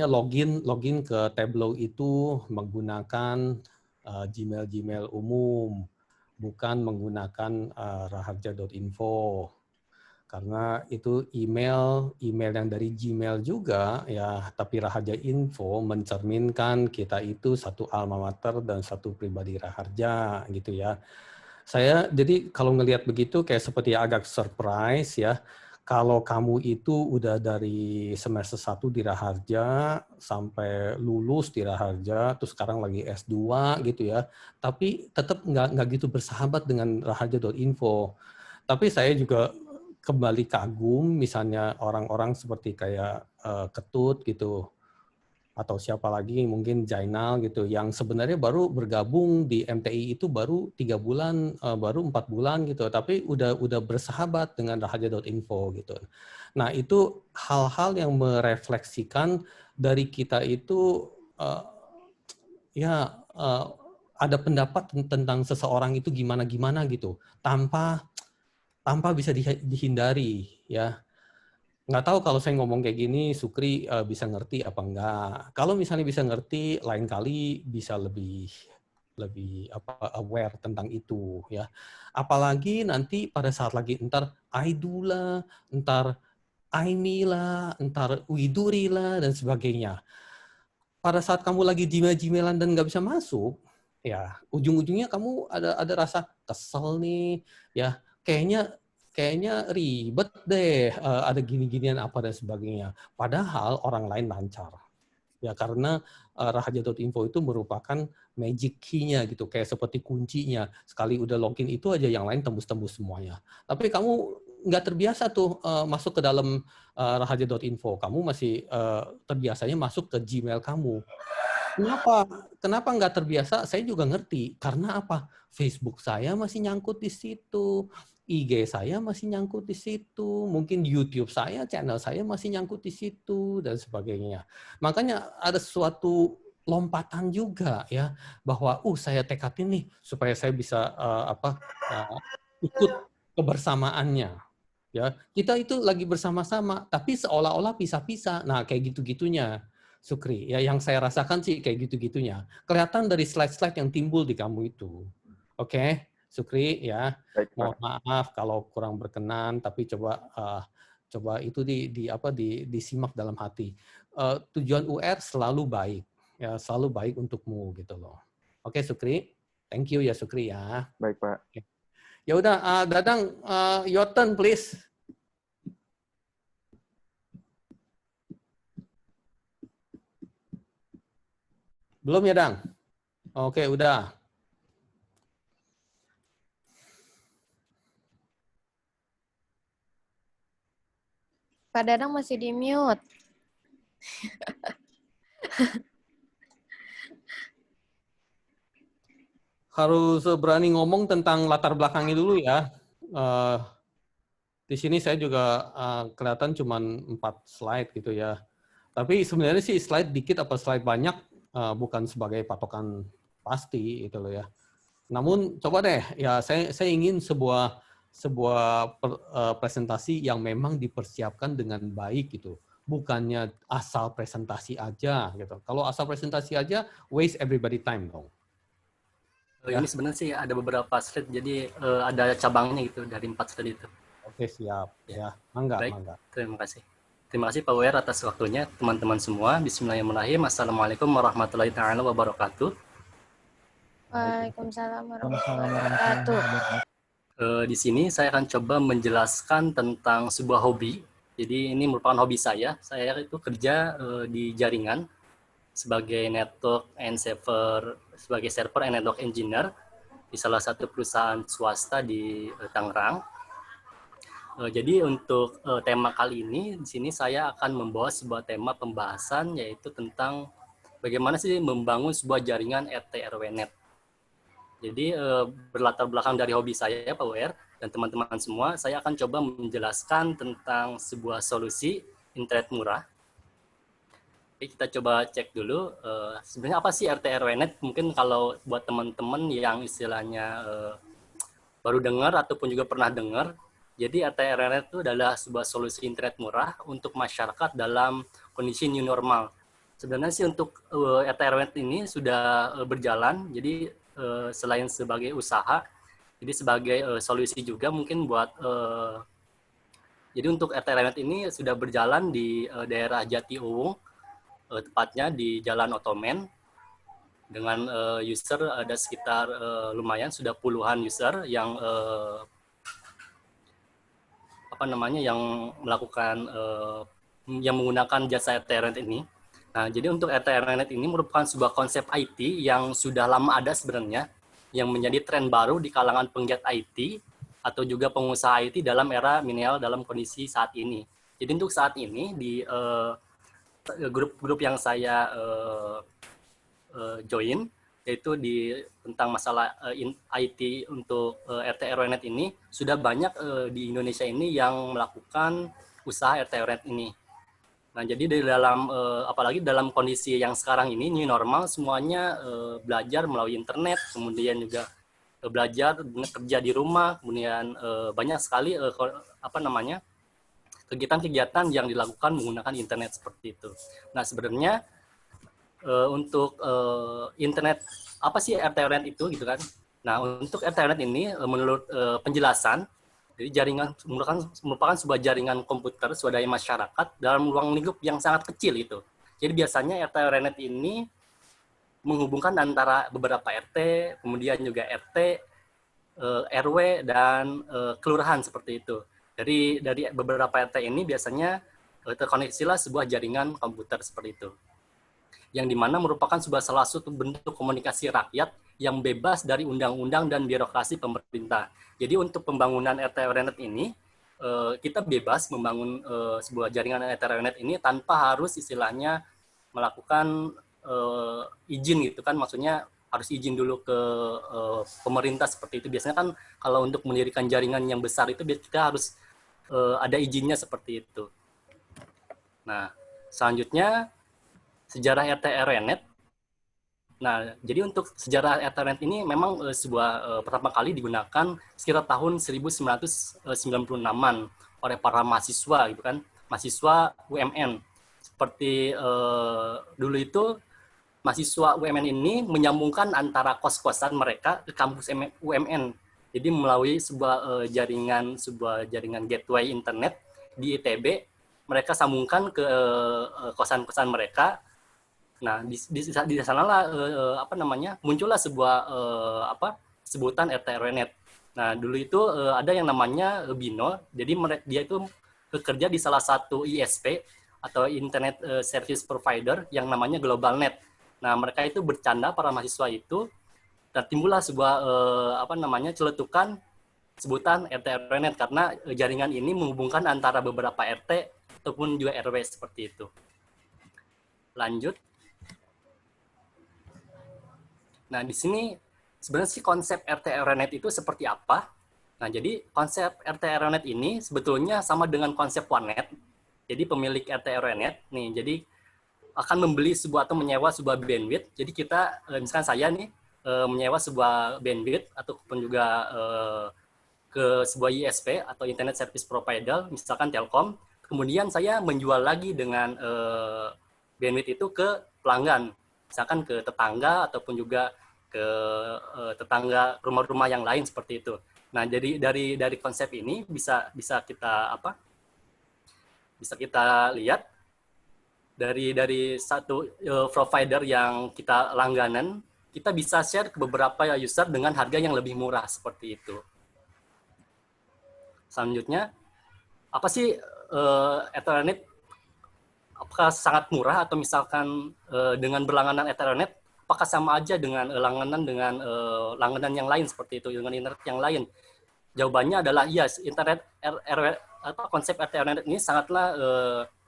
login ke Tableau itu menggunakan Gmail umum, bukan menggunakan raharja.info. Karena itu email yang dari Gmail juga ya, tapi Raharja Info mencerminkan kita itu satu alma mater dan satu pribadi Raharja gitu ya. Saya jadi kalau ngelihat begitu kayak seperti agak surprise ya. Kalau kamu itu udah dari semester 1 di Raharja sampai lulus di Raharja, terus sekarang lagi S2 gitu ya, tapi tetap nggak gitu bersahabat dengan raharja.info. Tapi saya juga kembali kagum misalnya orang-orang seperti kayak Ketut gitu, atau siapa lagi mungkin Jainal gitu, yang sebenarnya baru bergabung di MTI itu baru 3 bulan, baru 4 bulan gitu, tapi udah bersahabat dengan raharja.info gitu. Nah itu hal-hal yang merefleksikan dari kita itu ada pendapat tentang seseorang itu gimana gitu, tanpa bisa dihindari ya. Nggak tahu kalau saya ngomong kayak gini Sukri bisa ngerti apa enggak. Kalau misalnya bisa ngerti, lain kali bisa lebih aware tentang itu ya. Apalagi nanti pada saat lagi ntar Aidula, ntar Aimi lah, entar Widuri lah, dan sebagainya. Pada saat kamu lagi Gmail-Gmailan dan nggak bisa masuk, ya ujung-ujungnya kamu ada rasa kesel nih, ya kayaknya ribet deh, ada gini-ginian apa dan sebagainya. Padahal orang lain lancar. Ya karena rahaja.info itu merupakan magic key-nya gitu, kayak seperti kuncinya. Sekali udah login itu aja yang lain tembus-tembus semuanya. Tapi kamu nggak terbiasa tuh masuk ke dalam rahaja.info. Kamu masih terbiasanya masuk ke Gmail kamu. Kenapa nggak terbiasa? Saya juga ngerti. Karena apa? Facebook saya masih nyangkut di situ. IG saya masih nyangkut di situ, mungkin YouTube saya, channel saya masih nyangkut di situ, dan sebagainya. Makanya ada suatu lompatan juga ya, bahwa saya tekadin nih supaya saya bisa ikut kebersamaannya. Ya, kita itu lagi bersama-sama, tapi seolah-olah pisah-pisah. Nah, kayak gitu-gitunya, Sukri. Ya, yang saya rasakan sih kayak gitu-gitunya. Kelihatan dari slide-slide yang timbul di kamu itu. Oke? Sukri ya, mohon maaf kalau kurang berkenan, tapi coba itu disimak dalam hati. Tujuan UR selalu baik, ya selalu baik untukmu gitu loh. Oke Sukri, thank you ya Sukri ya. Baik Pak. Oke. Ya udah, Dadang, your turn please. Belum ya Dang? Oke, udah. Pak Dadang masih di mute. Harus berani ngomong tentang latar belakangnya dulu ya. Di sini saya juga kelihatan cuma 4 slide gitu ya. Tapi sebenarnya sih slide dikit apa slide banyak bukan sebagai patokan pasti gitu loh ya. Namun coba deh ya saya ingin sebuah presentasi yang memang dipersiapkan dengan baik gitu. Bukannya asal presentasi aja gitu. Kalau asal presentasi aja waste everybody time dong. Ya. Ini sebenarnya sih ada beberapa slide, jadi ada cabangnya gitu dari 4 slide itu. Oke, siap. Ya, mangga. Terima kasih. Terima kasih Pak WR atas waktunya, teman-teman semua. Bismillahirrahmanirrahim. Assalamualaikum warahmatullahi taala wabarakatuh. Waalaikumsalam warahmatullahi wabarakatuh. Di sini saya akan coba menjelaskan tentang sebuah hobi. Jadi ini merupakan hobi saya. Saya itu kerja di jaringan sebagai network and server and network engineer di salah satu perusahaan swasta di Tangerang. Jadi untuk tema kali ini di sini saya akan membawa sebuah tema pembahasan yaitu tentang bagaimana sih membangun sebuah jaringan RT/RW-net. Jadi berlatar belakang dari hobi saya Pak WR dan teman-teman semua, saya akan coba menjelaskan tentang sebuah solusi internet murah. Oke, kita coba cek dulu sebenarnya apa sih RT/RW-net. Mungkin kalau buat teman-teman yang istilahnya baru dengar ataupun juga pernah dengar, jadi RT/RW-net itu adalah sebuah solusi internet murah untuk masyarakat dalam kondisi new normal. Sebenarnya sih untuk RT/RW-net ini sudah berjalan, jadi selain sebagai usaha, jadi sebagai solusi juga mungkin buat jadi untuk RT/RW-net ini sudah berjalan di daerah Jatiuwung, tepatnya di Jalan Otomen, dengan user ada sekitar lumayan sudah puluhan user yang yang melakukan yang menggunakan jasa RT/RW-net ini. Nah, jadi untuk RT/RW-net ini merupakan sebuah konsep IT yang sudah lama ada sebenarnya, yang menjadi tren baru di kalangan penggiat IT atau juga pengusaha IT dalam era milenial dalam kondisi saat ini. Jadi untuk saat ini di grup-grup yang saya join, yaitu tentang masalah IT untuk RT/RW-net ini, sudah banyak di Indonesia ini yang melakukan usaha RT/RW-net ini. Nah, jadi di dalam apalagi dalam kondisi yang sekarang ini new normal, semuanya belajar melalui internet, kemudian juga belajar kerja di rumah, kemudian banyak sekali kegiatan-kegiatan yang dilakukan menggunakan internet seperti itu. Nah, sebenarnya untuk internet, apa sih RT/RW-net itu gitu kan? Nah, untuk RT/RW-net ini menurut penjelasan Jadi jaringan merupakan sebuah jaringan komputer swadaya masyarakat dalam ruang lingkup yang sangat kecil itu. Jadi biasanya RT/RW ini menghubungkan antara beberapa RT, kemudian juga RT, RW, dan kelurahan seperti itu. Dari beberapa RT ini biasanya terkoneksilah sebuah jaringan komputer seperti itu. Yang dimana merupakan salah satu bentuk komunikasi rakyat yang bebas dari undang-undang dan birokrasi pemerintah. Jadi untuk pembangunan RT/RW ini, kita bebas membangun sebuah jaringan RT/RW ini tanpa harus istilahnya melakukan izin gitu kan, maksudnya harus izin dulu ke pemerintah seperti itu. Biasanya kan kalau untuk mendirikan jaringan yang besar itu kita harus ada izinnya seperti itu. Nah, selanjutnya sejarah RT/RW. Nah, jadi untuk sejarah RT/RW ini memang sebuah pertama kali digunakan sekitar tahun 1996-an oleh para mahasiswa gitu kan, mahasiswa UMN. Seperti dulu itu mahasiswa UMN ini menyambungkan antara kos-kosan mereka ke kampus UMN. Jadi melalui sebuah jaringan gateway internet di ITB, mereka sambungkan ke kosan-kosan mereka. Nah, di sanalah muncullah sebuah sebutan RT/RW. Nah, dulu itu ada yang namanya Bino. Jadi dia itu bekerja di salah satu ISP atau Internet Service Provider yang namanya GlobalNet. Nah, mereka itu bercanda para mahasiswa itu, dan timbullah sebuah celetukan sebutan RT/RW karena jaringan ini menghubungkan antara beberapa RT ataupun juga RW seperti itu. Lanjut. Nah, di sini sebenarnya sih konsep RT/RW itu seperti apa? Nah, jadi konsep RT/RW ini sebetulnya sama dengan konsep OneNet. Jadi pemilik RT/RW nih, jadi akan membeli sebuah atau menyewa sebuah bandwidth. Jadi kita, misalkan saya nih, menyewa sebuah bandwidth ataupun juga ke sebuah ISP atau Internet Service Provider, misalkan Telkom. Kemudian saya menjual lagi dengan bandwidth itu ke pelanggan, misalkan ke tetangga ataupun juga ke tetangga rumah-rumah yang lain seperti itu. Nah, jadi dari konsep ini bisa kita lihat dari satu provider yang kita langganan, kita bisa share ke beberapa user dengan harga yang lebih murah seperti itu. Selanjutnya, apa sih Ethernet? Apakah sangat murah atau misalkan dengan berlangganan Ethernet, apakah sama aja dengan langganan yang lain seperti itu, dengan internet yang lain? Jawabannya adalah yes, konsep Ethernet ini sangatlah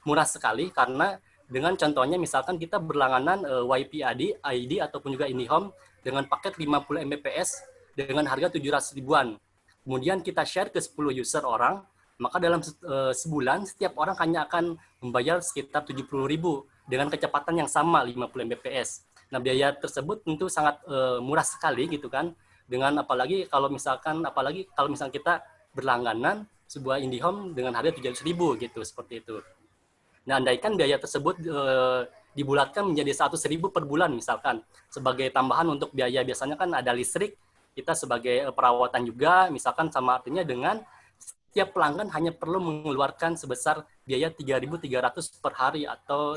murah sekali, karena dengan contohnya misalkan kita berlangganan YP ID ataupun juga IndiHome dengan paket 50 Mbps dengan harga 700 ribuan. Kemudian kita share ke 10 user orang, maka dalam sebulan setiap orang hanya akan membayar sekitar 70.000 dengan kecepatan yang sama 50 Mbps. Nah, biaya tersebut tentu sangat murah sekali gitu kan. Dengan apalagi kalau misalkan kita berlangganan sebuah IndiHome dengan harga 700.000 gitu, seperti itu. Nah, andaikan biaya tersebut dibulatkan menjadi 100.000 per bulan misalkan, sebagai tambahan untuk biaya, biasanya kan ada listrik, kita sebagai perawatan juga, misalkan sama artinya dengan setiap pelanggan hanya perlu mengeluarkan sebesar biaya 3.300 per hari atau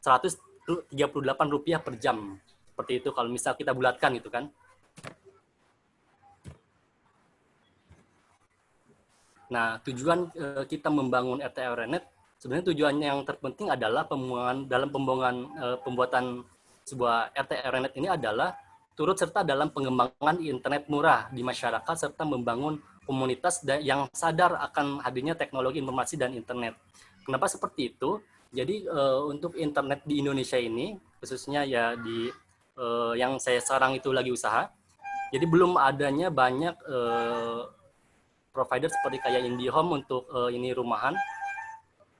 Rp138 per jam. Seperti itu kalau misal kita bulatkan gitu kan. Nah, tujuan kita membangun RT/RW sebenarnya tujuan yang terpenting adalah pembuatan sebuah RT/RW ini adalah turut serta dalam pengembangan internet murah di masyarakat serta membangun komunitas yang sadar akan hadirnya teknologi informasi dan internet. Kenapa seperti itu? Jadi untuk internet di Indonesia ini, khususnya ya di yang saya sekarang itu lagi usaha, jadi belum adanya banyak provider seperti kayak IndiHome untuk ini rumahan,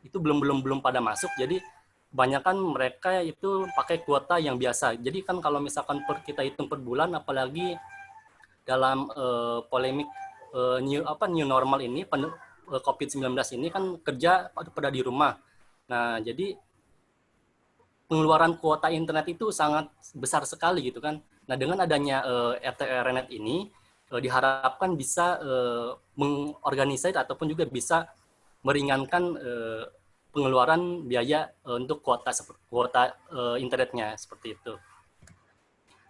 itu belum pada masuk. Jadi kebanyakan mereka itu pakai kuota yang biasa. Jadi kan kalau misalkan kita hitung per bulan, apalagi dalam polemik new normal ini, COVID-19 ini kan kerja pada di rumah. Nah, jadi pengeluaran kuota internet itu sangat besar sekali gitu kan. Nah, dengan adanya RT/RW ini, diharapkan bisa mengorganisir ataupun juga bisa meringankan pengeluaran biaya untuk kuota internetnya seperti itu.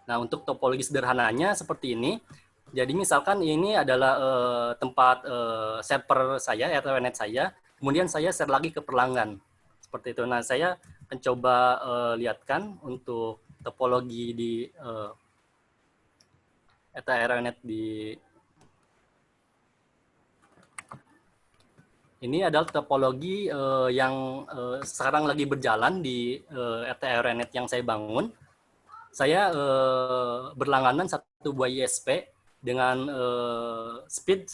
Nah, untuk topologi sederhananya seperti ini. Jadi misalkan ini adalah tempat server saya, Ethernet saya, kemudian saya share lagi ke pelanggan. Seperti itu. Nah, saya mencoba lihatkan untuk topologi di Ethernet di ini adalah topologi yang sekarang lagi berjalan di Ethernet yang saya bangun. Saya berlangganan satu buah ISP dengan speed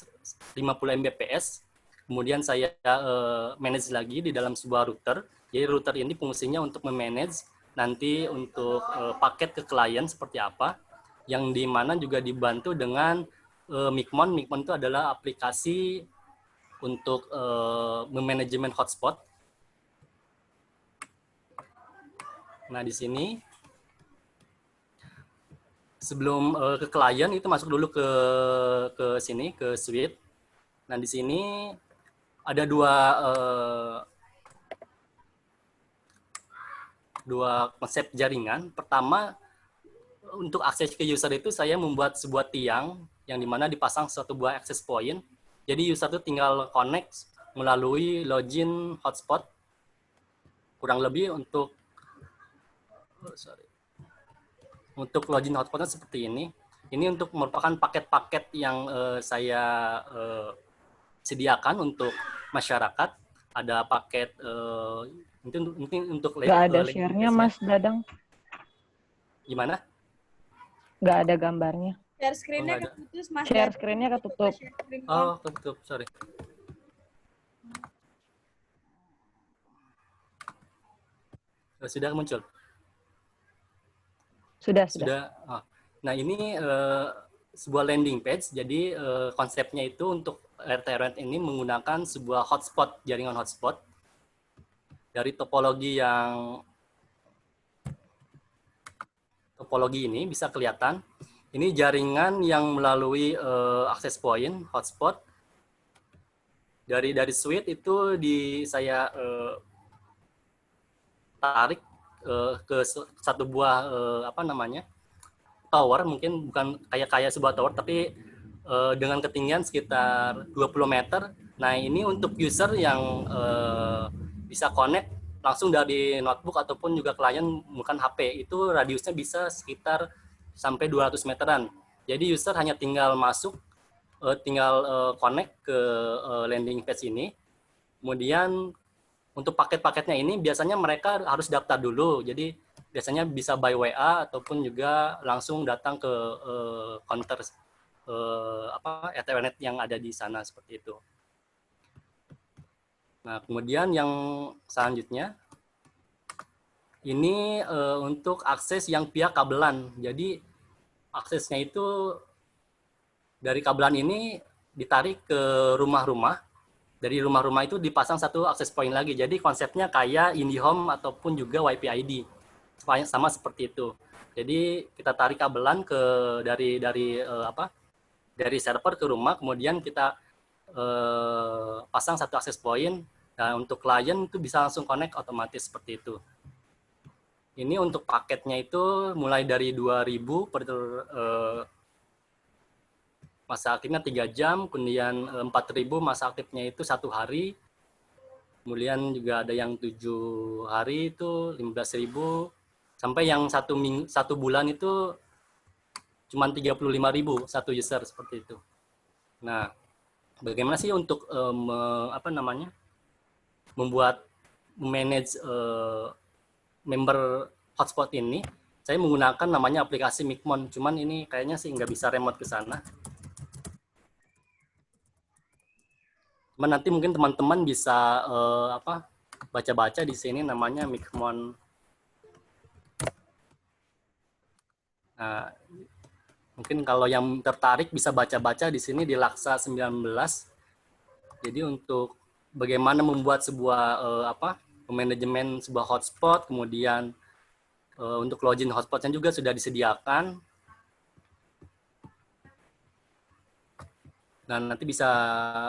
50 Mbps. Kemudian saya manage lagi di dalam sebuah router. Jadi router ini fungsinya untuk memanage nanti untuk paket ke klien seperti apa, yang di mana juga dibantu dengan Micmon. Micmon itu adalah aplikasi untuk memanajemen hotspot. Nah, di sini sebelum ke klien itu masuk dulu ke sini, ke switch. Nah, di sini ada dua konsep jaringan. Pertama, untuk akses ke user itu saya membuat sebuah tiang yang dimana dipasang suatu buah access point. Jadi user itu tinggal connect melalui login hotspot. Kurang lebih untuk login hotspotnya seperti ini. Ini untuk merupakan paket-paket yang saya sediakan untuk masyarakat. Ada paket mungkin untuk nggak ada share-nya, Mas Dadang. Gimana? Nggak ada gambarnya. Share screen-nya keputus, Mas. Share screen-nya ketutup. Oh, ketutup, sorry. Sudah muncul? Sudah. Oh. Nah, ini sebuah landing page. Jadi konsepnya itu untuk Ethernet ini menggunakan sebuah hotspot, jaringan hotspot. Dari topologi ini bisa kelihatan. Ini jaringan yang melalui access point, hotspot. Dari switch itu saya tarik ke satu buah tower, mungkin bukan kayak sebuah tower, tapi dengan ketinggian sekitar 20 meter. Nah, ini untuk user yang bisa connect langsung dari notebook ataupun juga klien menggunakan HP, itu radiusnya bisa sekitar sampai 200 meteran. Jadi user hanya tinggal masuk, tinggal connect ke landing page ini. Kemudian untuk paket-paketnya ini biasanya mereka harus daftar dulu. Jadi biasanya bisa by WA ataupun juga langsung datang ke counter Ethernet yang ada di sana seperti itu. Nah, kemudian yang selanjutnya ini untuk akses yang via kabelan. Jadi aksesnya itu dari kabelan ini ditarik ke rumah-rumah. Dari rumah-rumah itu dipasang satu akses point lagi. Jadi konsepnya kayak IndiHome ataupun juga WiFi ID. Sama seperti itu. Jadi kita tarik kabelan dari server ke rumah, kemudian kita pasang satu akses point. Nah, untuk klien itu bisa langsung connect otomatis seperti itu. Ini untuk paketnya itu mulai dari 2.000 per masa aktifnya 3 jam, kemudian 4.000 masa aktifnya itu 1 hari. Kemudian juga ada yang 7 hari itu 15.000, sampai yang 1 bulan itu cuma 35.000 satu user seperti itu. Nah, bagaimana sih untuk manage member hotspot ini? Saya menggunakan namanya aplikasi Micmon, cuman ini kayaknya sih nggak bisa remote ke sana. Cuman nanti mungkin teman-teman bisa baca-baca di sini namanya Micmon. Nah, mungkin kalau yang tertarik bisa baca-baca di sini di Laksa 19. Jadi untuk bagaimana membuat sebuah manajemen sebuah hotspot, kemudian untuk login hotspotnya juga sudah disediakan. Dan nanti bisa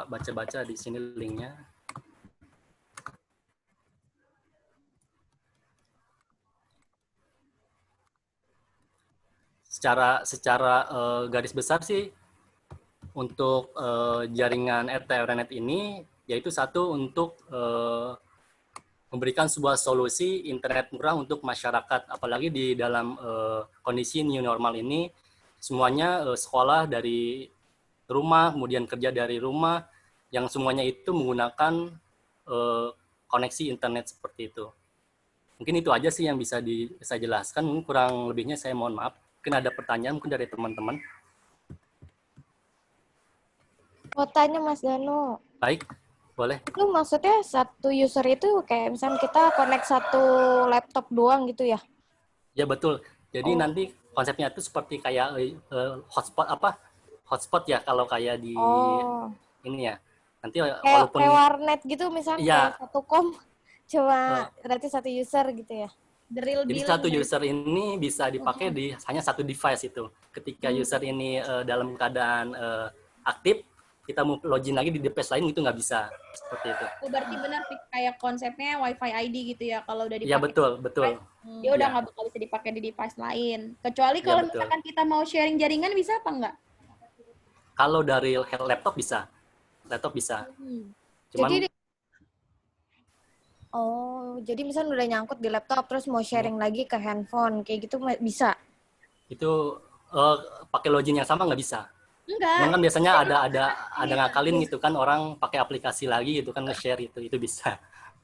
baca-baca di sini linknya. Secara garis besar sih untuk jaringan RT-RNet ini yaitu satu untuk memberikan sebuah solusi internet murah untuk masyarakat, apalagi di dalam kondisi new normal ini semuanya sekolah dari rumah, kemudian kerja dari rumah, yang semuanya itu menggunakan koneksi internet seperti itu. Mungkin itu aja sih yang bisa saya jelaskan. Mungkin kurang lebihnya saya mohon maaf. Mungkin ada pertanyaan mungkin dari teman-teman. Mau tanya Mas Danu. Baik, boleh. Itu maksudnya satu user itu kayak misalnya kita connect satu laptop doang gitu ya? Ya betul. Jadi nanti konsepnya itu seperti kayak hotspot ya kalau kayak di ini ya. Nanti walaupun kayak warnet gitu misalnya ya, kayak satu kom cuma berarti satu user gitu ya. Jadi satu user ini bisa dipakai di hanya satu device itu. Ketika user ini dalam keadaan aktif, kita mau login lagi di device lain itu nggak bisa seperti itu. Berarti benar kayak konsepnya Wi-Fi ID gitu ya, kalau udah dipakai. Iya betul. Dia udah nggak bakal bisa dipakai di device lain. Kecuali kalau misalkan kita mau sharing jaringan bisa apa nggak? Kalau dari laptop bisa. Cuman jadi misalnya udah nyangkut di laptop terus mau sharing lagi ke handphone kayak gitu bisa? Itu pakai login yang sama nggak bisa. Enggak. Kan biasanya ada ngakalin gitu kan, orang pakai aplikasi lagi gitu kan, nge-share itu bisa.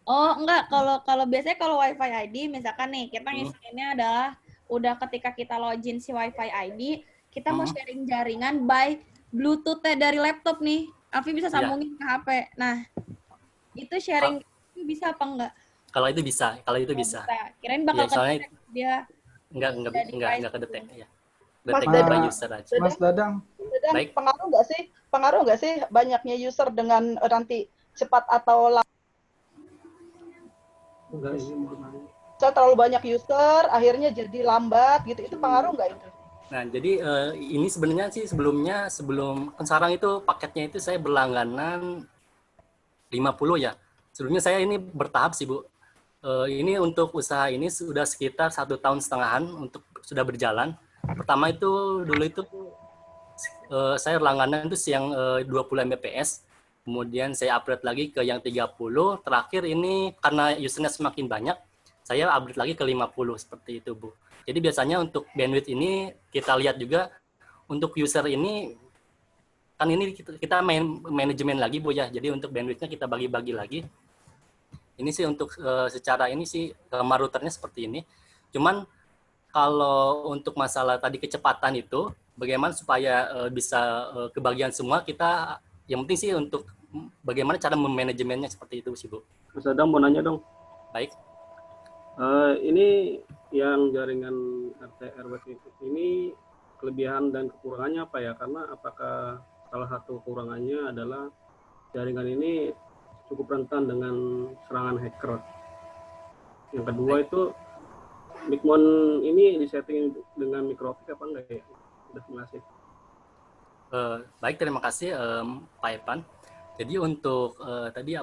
Oh enggak, kalau biasanya kalau Wi-Fi ID misalkan nih kita ngisiinnya adalah udah ketika kita login si Wi-Fi ID, kita mau sharing jaringan by Bluetooth dari laptop nih. Afi bisa sambungin ke HP. Nah, itu sharing itu bisa apa enggak? Kalau itu bisa. Kirain bakal kedetek dia. Enggak kedetek ya. Mas Dadang, user aja. Mas Dadang. Baik. Pengaruh nggak sih banyaknya user dengan nanti cepat atau lambat? Terlalu banyak user, akhirnya jadi lambat gitu. Itu pengaruh nggak itu? Nah, jadi ini sebenarnya sih sebelum sekarang itu paketnya itu saya berlangganan 50 ya. Sebelumnya saya ini bertahap sih, Bu. Ini untuk usaha ini sudah sekitar 1,5 tahun untuk sudah berjalan. Pertama itu dulu itu saya langganan itu yang 20 Mbps. Kemudian saya upgrade lagi ke yang 30. Terakhir ini karena usernya semakin banyak, saya upgrade lagi ke 50 seperti itu, Bu. Jadi biasanya untuk bandwidth ini kita lihat juga untuk user ini kan ini kita manajemen lagi, Bu ya. Jadi untuk bandwidthnya kita bagi-bagi lagi. Ini sih untuk secara ini sih gambar routernya seperti ini. Cuman kalau untuk masalah tadi kecepatan itu bagaimana supaya bisa kebagian semua, kita yang penting sih untuk bagaimana cara memanajemennya seperti itu sih, Bu. Mas Adam mau nanya dong. Baik. Ini yang jaringan RT/RW ini kelebihan dan kekurangannya apa ya? Karena apakah salah satu kekurangannya adalah jaringan ini cukup rentan dengan serangan hacker. Yang kedua itu Micmon ini disetting dengan mikrofik apa enggak ya? Terima kasih. Baik, terima kasih Pak Evan. Jadi untuk tadi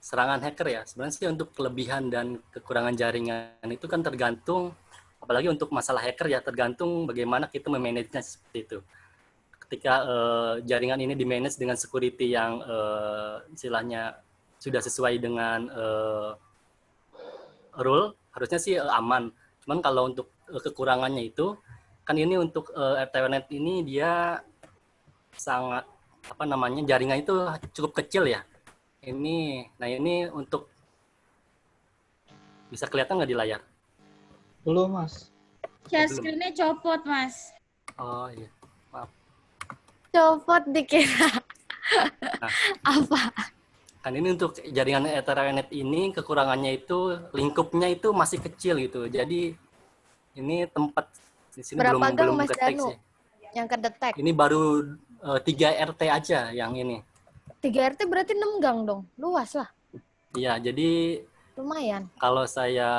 serangan hacker ya, sebenarnya sih untuk kelebihan dan kekurangan jaringan itu kan tergantung, apalagi untuk masalah hacker ya, tergantung bagaimana kita memanagenya seperti itu. Ketika jaringan ini di-manage dengan security yang istilahnya sudah sesuai dengan rule, harusnya sih aman. Cuman kalau untuk kekurangannya itu, kan ini untuk RT/RNet ini dia sangat jaringan itu cukup kecil ya. Nah ini untuk bisa kelihatan nggak di layar? Belum, Mas. Share screen-nya copot, Mas. Oh iya, maaf. Copot dikira. Nah, apa? Kan ini untuk jaringan Ethernet ini kekurangannya itu lingkupnya itu masih kecil gitu. Jadi ini tempat di sini belum kedeteksi. Yang kedetek? Ini baru 3 RT aja yang ini. 3 RT berarti 6 gang dong, luas lah. Iya, jadi lumayan. Kalau saya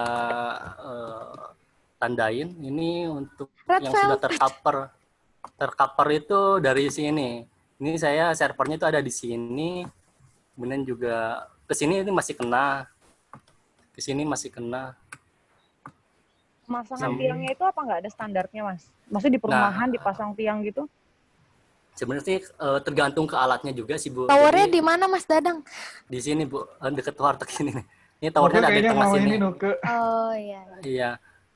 tandain ini untuk Red yang velvet. sudah tercover itu dari sini. Ini Ini saya servernya itu ada di sini. Kemudian juga ke sini ini masih kena. Ke sini masih kena. Pemasangan tiangnya itu apa nggak ada standarnya, Mas? Maksudnya di perumahan dipasang tiang gitu? Sebenarnya tergantung ke alatnya juga sih, Bu. Towernya di mana, Mas Dadang? Di sini, Bu, dekat warteg ini. Ini towernya ada di tengah sini. Oh iya. Iya.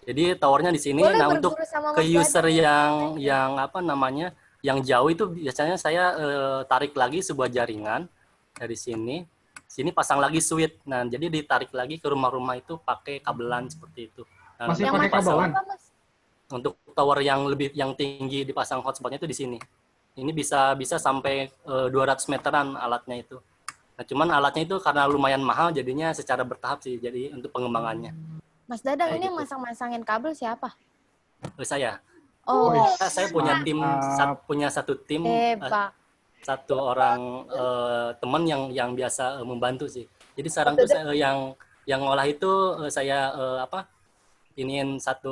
Jadi towernya di sini. Boleh Nah, untuk berguru sama ke Mas user Dadang. yang apa namanya, yang jauh itu biasanya saya tarik lagi sebuah jaringan dari sini. Sini pasang lagi switch. Nah, jadi ditarik lagi ke rumah-rumah itu pakai kabelan seperti itu. Nah, Masih pakai kabelan? Untuk tower yang tinggi dipasang hotspotnya itu di sini. Ini bisa sampai 200 meteran alatnya itu. Nah, cuman alatnya itu karena lumayan mahal, jadinya secara bertahap sih. Jadi untuk pengembangannya. Mas Dadang, ini gitu. masang-masangin kabel siapa? Saya. Oh, Saya punya tim, punya satu tim. Hebat. Satu orang teman yang biasa membantu sih. Jadi sekarang tuh yang ngolah itu saya iniin satu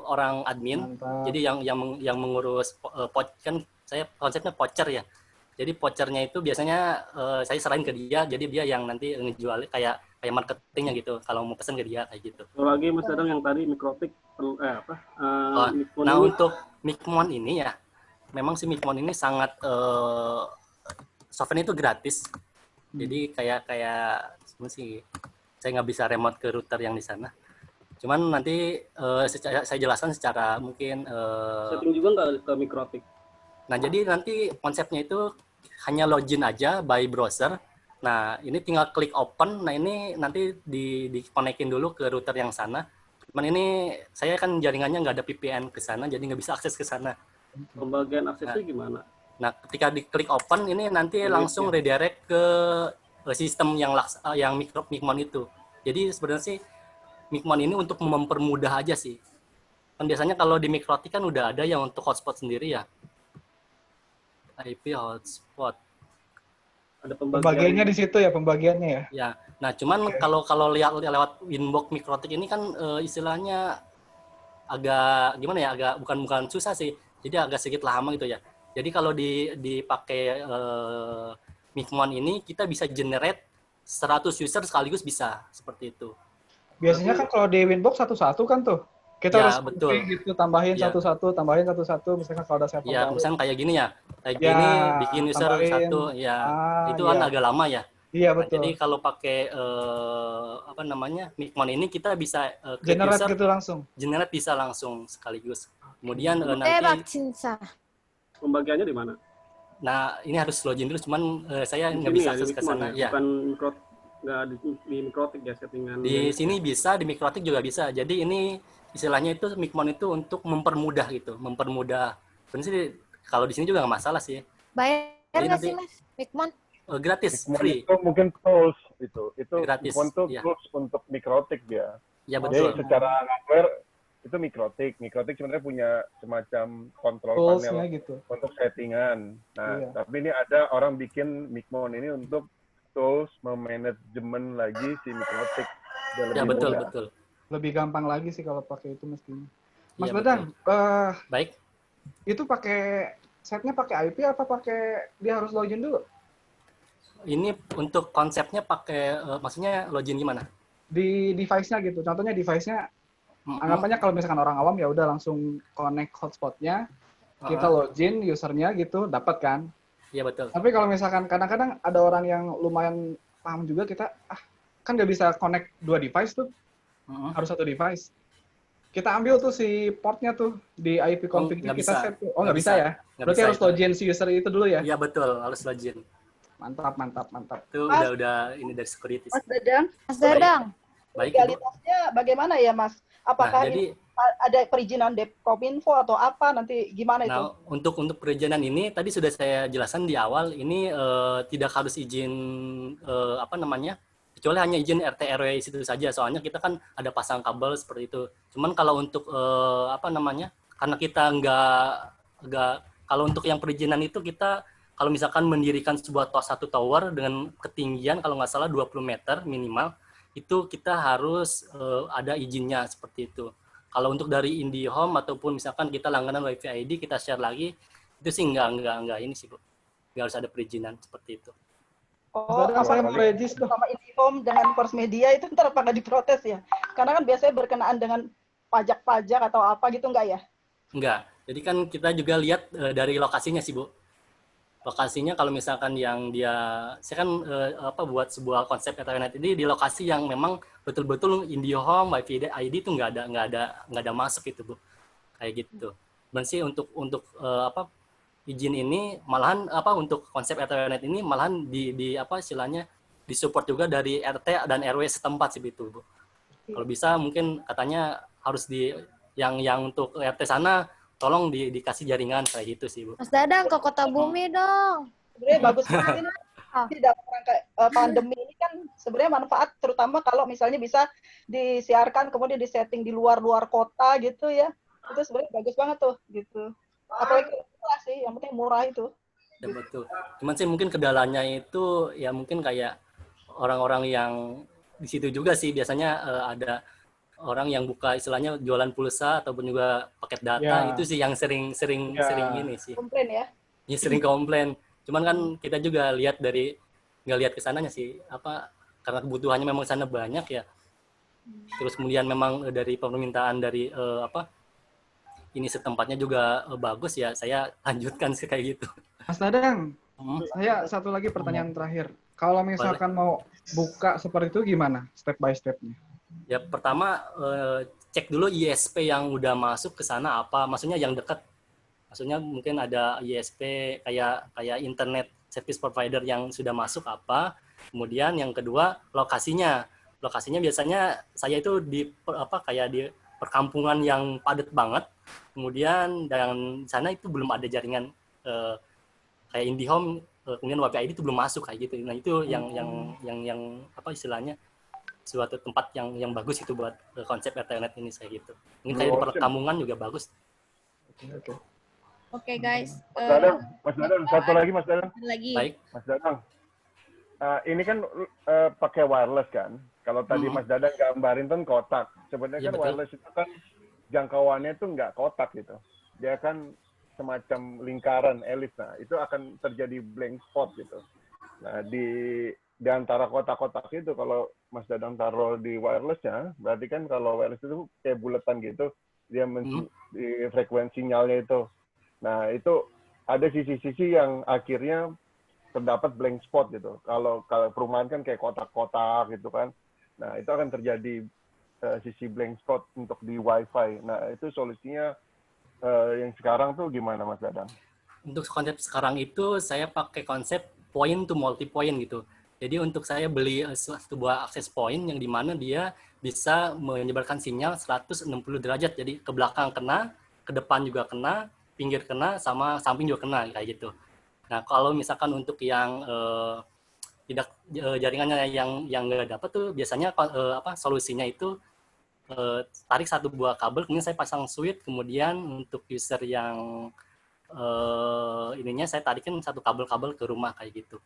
orang admin. Mantap. Jadi yang mengurus kan saya konsepnya voucher ya. Jadi vouchernya itu biasanya saya serahin ke dia. Jadi dia yang nanti ngejual kayak marketingnya gitu. Kalau mau pesan ke dia kayak gitu. Lagi Mas Dadang yang tadi mikrotik Nah, untuk Micmon ini ya, memang si Micmon ini sangat software itu gratis. Jadi kayak sih saya nggak bisa remote ke router yang di sana. Cuman nanti saya jelaskan secara mungkin setting juga nggak ke mikrotik. Nah, jadi nanti konsepnya itu hanya login aja by browser. Nah, ini tinggal klik open. Nah, ini nanti dikonekin dulu ke router yang sana. Cuman ini saya kan jaringannya nggak ada VPN ke sana, jadi nggak bisa akses ke sana. Pembagian aksesnya gimana? Nah, ketika diklik open, ini nanti langsung redirect ke sistem yang Micmon itu. Jadi sebenarnya sih Micmon ini untuk mempermudah aja sih. Kan biasanya kalau di mikrotik kan udah ada yang untuk hotspot sendiri ya. IP hotspot. Ada pembagiannya di situ ya, pembagiannya ya. Ya. Nah, cuman kalau lihat lewat Winbox mikrotik ini kan istilahnya agak gimana ya? Agak bukan susah sih. Jadi agak sedikit lama gitu ya. Jadi kalau dipakai Micmon ini kita bisa generate 100 user sekaligus bisa seperti itu. Biasanya kan kalau di Winbox satu-satu kan tuh. Kita ya, harus betul. Gitu, tambahin satu-satu, tambahin satu-satu, misalkan kalau ada server ya, baru. misalkan kayak gini ya. Kayak gini bikin user tambahin. Satu ya. Itu kan agak lama ya. Iya, nah, betul. jadi kalau pakai Micmon ini kita bisa generate gitu langsung. Generate bisa langsung sekaligus. Kemudian nanti pembagiannya di mana? Nah, ini harus login dulu, cuman saya nggak bisa akses ke sana. Ya. Bukan nggak di mikrotik ya settingan. Di sini bisa, di mikrotik juga bisa. Jadi ini istilahnya itu Micmon itu untuk mempermudah gitu, mempermudah. Sebenarnya kalau di sini juga nggak masalah sih. Bayar nggak sih Mas Micmon? Gratis, Micmon free. Itu mungkin tools itu gratis. Micmon itu tools untuk mikrotik dia. Ya betul. Jadi secara hardware itu mikrotik sebenarnya punya semacam kontrol panel gitu. Untuk settingan. Nah, tapi ini ada orang bikin Micmon ini untuk tools memanajemen lagi si mikrotik. Ya betul. Lebih gampang lagi sih kalau pakai itu mestinya. Mas ya, Dadang, baik. Itu pakai setnya pakai IP apa pakai dia harus login dulu? Ini untuk konsepnya pakai maksudnya login gimana? Di device-nya gitu. Contohnya device-nya anggapannya kalau misalkan orang awam ya udah langsung connect hotspot-nya, kita login usernya gitu, dapat kan? Iya betul. Tapi kalau misalkan kadang-kadang ada orang yang lumayan paham juga, kita kan nggak bisa connect dua device tuh, harus satu device. Kita ambil tuh si portnya tuh di IP config-nya kita set tuh. Oh nggak bisa ya? Berarti harus login si user itu dulu ya? Iya betul, harus login. Mantap. Itu udah ini dari security. Mas Dadang. Baik. Legalitasnya bagaimana ya Mas? Apakah jadi, ada perizinan Depkominfo atau apa nanti gimana itu? Nah, untuk perizinan ini tadi sudah saya jelaskan di awal, ini tidak harus izin kecuali hanya izin RT RW itu saja. Soalnya kita kan ada pasang kabel seperti itu. Cuman kalau untuk karena kita kalau untuk yang perizinan itu kita kalau misalkan mendirikan sebuah satu tower dengan ketinggian kalau nggak salah 20 meter minimal, itu kita harus ada izinnya seperti itu. Kalau untuk dari IndiHome ataupun misalkan kita langganan WiFi ID kita share lagi, itu sih enggak ini sih, Bu. nggak harus ada perizinan seperti itu. Oh, saya mau register sama IndiHome dengan First Media itu ntar apakah diprotes ya? Karena kan biasanya berkenaan dengan pajak-pajak atau apa gitu enggak ya? Enggak. Jadi kan kita juga lihat dari lokasinya sih, Bu. Lokasinya kalau misalkan yang saya kan buat sebuah konsep Ethernet ini di lokasi yang memang betul-betul IndiHome, WiFi ID itu nggak ada masuk itu, Bu. Kayak gitu. Dan sih untuk izin ini malahan untuk konsep Ethernet ini malahan istilahnya disupport juga dari RT dan RW setempat sih itu, Bu. Kalau bisa mungkin katanya harus yang untuk RT sana tolong dikasih jaringan kayak gitu sih, Bu. Mas Dadang ke Kota Bumi dong. Sebenarnya bagus banget. Tidak kayak pandemi ini kan sebenarnya manfaat terutama kalau misalnya bisa disiarkan kemudian disetting di luar kota gitu ya. Itu sebenarnya bagus banget tuh gitu. Apalagi murah sih, yang penting murah itu. Ya, betul. Cuman sih mungkin kendalanya itu ya mungkin kayak orang-orang yang di situ juga sih biasanya ada orang yang buka istilahnya jualan pulsa ataupun juga paket data itu sih yang sering ini sih. Komplain ya? Ya sering komplain. Cuman kan kita juga nggak lihat ke sananya sih karena kebutuhannya memang sana banyak ya. Terus kemudian memang dari permintaan dari ini setempatnya juga bagus ya, saya lanjutkan sih kayak gitu. Mas Dadang, saya satu lagi pertanyaan terakhir. Kalau misalkan mau buka seperti itu gimana step by step-nya? Ya pertama cek dulu ISP yang udah masuk ke sana apa, maksudnya yang dekat. Maksudnya mungkin ada ISP kayak internet service provider yang sudah masuk apa. Kemudian yang kedua lokasinya. Lokasinya biasanya saya itu di perkampungan yang padat banget. Kemudian dan sana itu belum ada jaringan kayak IndiHome, kemudian WiFi ID itu belum masuk kayak gitu. Nah itu yang istilahnya suatu tempat yang bagus itu buat konsep Ethernet ini saya gitu. Mungkin kayak di perkampungan juga bagus. Oke guys. Mas Dadang, satu lagi Mas Dadang. Baik. Mas Dadang, ini kan pakai wireless kan? Kalau tadi Mas Dadang gambarin kan kotak. Sebenarnya kan wireless itu kan jangkauannya itu nggak kotak gitu. Dia kan semacam lingkaran elis. Nah, itu akan terjadi blank spot gitu. Nah, di antara kotak-kotak itu kalau Mas Dadang taruh di wireless-nya, berarti kan kalau wireless itu kayak buletan gitu, dia di frekuensi sinyalnya itu. Nah, itu ada sisi-sisi yang akhirnya terdapat blank spot gitu. Kalau perumahan kan kayak kotak-kotak gitu kan. Nah, itu akan terjadi sisi blank spot untuk di Wi-Fi. Nah, itu solusinya yang sekarang tuh gimana Mas Dadang? Untuk konsep sekarang itu saya pakai konsep point to multi point gitu. Jadi untuk saya beli sebuah akses point yang dimana dia bisa menyebarkan sinyal 160 derajat. Jadi ke belakang kena, ke depan juga kena, pinggir kena, sama samping juga kena kayak gitu. Nah kalau misalkan untuk yang tidak jaringannya yang nggak dapat tuh biasanya solusinya itu tarik satu buah kabel, kemudian saya pasang switch, kemudian untuk user yang ininya saya tarikin satu kabel-kabel ke rumah kayak gitu.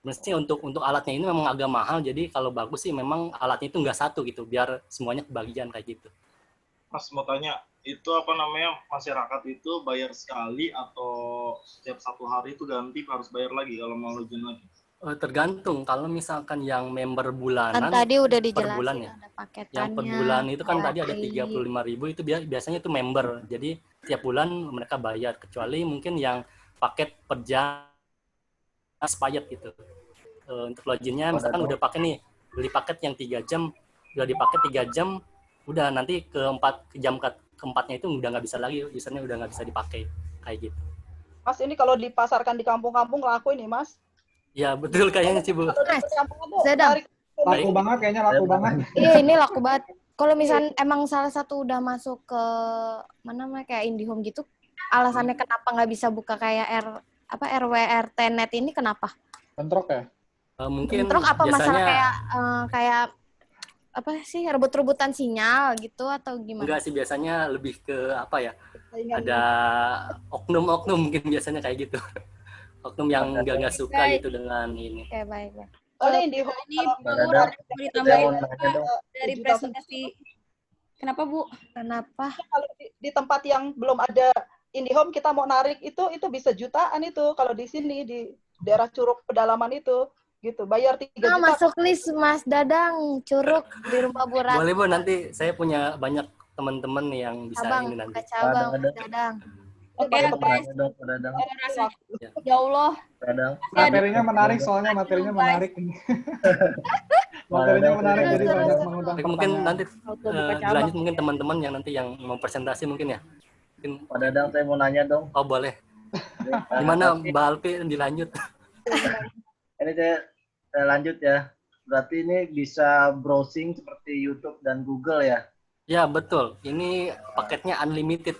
Mesti untuk alatnya ini memang agak mahal, jadi kalau bagus sih memang alatnya itu nggak satu gitu, biar semuanya kebagian kayak gitu. Mas mau tanya, itu masyarakat itu bayar sekali atau setiap 1 hari itu ganti harus bayar lagi kalau mau login lagi? Tergantung, kalau misalkan yang member bulanan, kan tadi udah dijelasin per bulan ya. Ada paketannya. Yang per bulan itu kan tadi ada 35.000 itu biasanya itu member, jadi tiap bulan mereka bayar, kecuali mungkin yang paket per jam expired gitu. Untuk loginnya misalkan udah pakai nih, beli paket yang 3 jam, udah dipakai 3 jam, udah nanti jam keempatnya itu udah nggak bisa lagi, usernya udah nggak bisa dipakai kayak gitu. Mas ini kalau dipasarkan di kampung-kampung laku ini Mas? Ya betul kayaknya sih Bu. Zadang. Laku banget kayaknya, laku banget. Iya ini laku banget. Kalau misalnya emang salah satu udah masuk ke kayak IndiHome gitu, alasannya kenapa nggak bisa buka kayak RW RT net ini kenapa? Bentrok ya? Mungkin bentrok apa biasanya, masalah kayak apa sih rebut-rebutan sinyal gitu atau gimana? Enggak sih, biasanya lebih ke ada oknum-oknum mungkin biasanya kayak gitu. Oknum yang nggak suka gitu dengan ini. Oke, baik. Soalnya IndiHome ini ditambahin dari presentasi. Kenapa Bu? Kenapa? Kalau di tempat yang belum ada IndiHome kita mau narik itu bisa jutaan itu kalau di sini di daerah Curug pedalaman itu gitu. Bayar 3 juta. Masuk list Mas Dadang Curug di rumah Bu Rat. Boleh Bu, nanti saya punya banyak teman-teman yang bisa ini nanti. Cabang Mas Dadang. Oke, ya Allah. Materinya menarik soalnya materinya menarik ini. Materinya menarik jadi banyak mengundang pertanyaan. Mungkin nanti dilanjut mungkin teman-teman yang nanti yang mau presentasi mungkin ya. Mungkin Pak Dadang saya mau nanya dong. Oh boleh. Gimana Mbak Alpi dilanjut? Ini saya lanjut ya. Berarti ini bisa browsing seperti YouTube dan Google ya? Ya betul. Ini paketnya unlimited.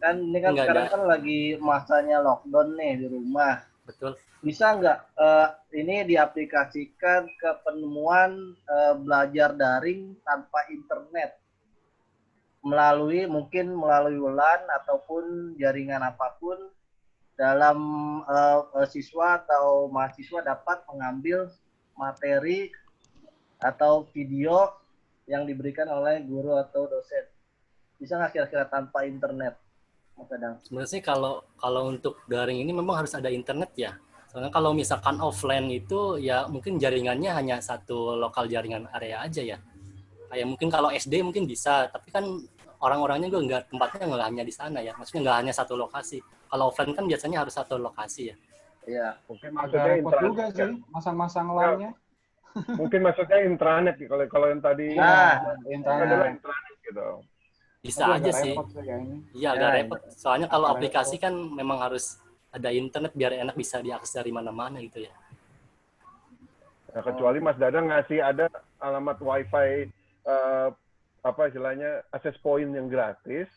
Kan ini kan sekarang kan lagi masanya lockdown nih di rumah. Betul. Bisa nggak ini diaplikasikan ke penemuan belajar daring tanpa internet? Mungkin melalui WLAN ataupun jaringan apapun dalam siswa atau mahasiswa dapat mengambil materi atau video yang diberikan oleh guru atau dosen. Bisa nggak kira-kira tanpa internet? Sebenarnya sih kalau untuk daring ini memang harus ada internet ya. Soalnya kalau misalkan offline itu ya mungkin jaringannya hanya satu lokal jaringan area aja ya. Kayak mungkin kalau SD mungkin bisa, tapi kan orang-orangnya juga tempatnya nggak hanya di sana ya. Maksudnya nggak hanya satu lokasi. Kalau offline kan biasanya harus satu lokasi ya. Iya. Mungkin maksudnya repot juga sih masang-masang LAN-nya. Mungkin maksudnya intranet kalau yang tadi internet gitu. Bisa aja sih. Iya, agak repot. Soalnya kalau aplikasi kan memang harus ada internet biar enak bisa diakses dari mana-mana gitu ya. Nah, kecuali Mas Dadang ngasih ada alamat WiFi apa istilahnya access point yang gratis,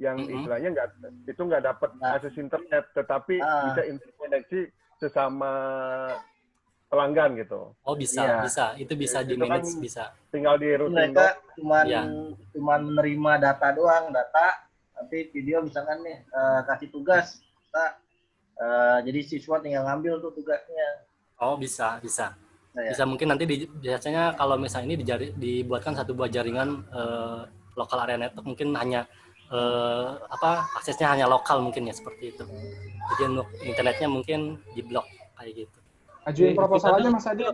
yang istilahnya nggak dapat akses internet, tetapi bisa interkoneksi sesama pelanggan gitu. Oh bisa, bisa. Itu bisa di manage, kan bisa. Tinggal di routing. Mereka cuman menerima data doang, nanti video misalkan nih kasih tugas, jadi siswa tinggal ngambil tuh tugasnya. Oh bisa. Bisa mungkin nanti biasanya kalau misalnya ini dibuatkan satu buah jaringan local area network mungkin hanya aksesnya hanya lokal mungkin ya seperti itu. Jadi untuk internetnya mungkin diblok kayak gitu. Ajuin proposal aja Mas Adi.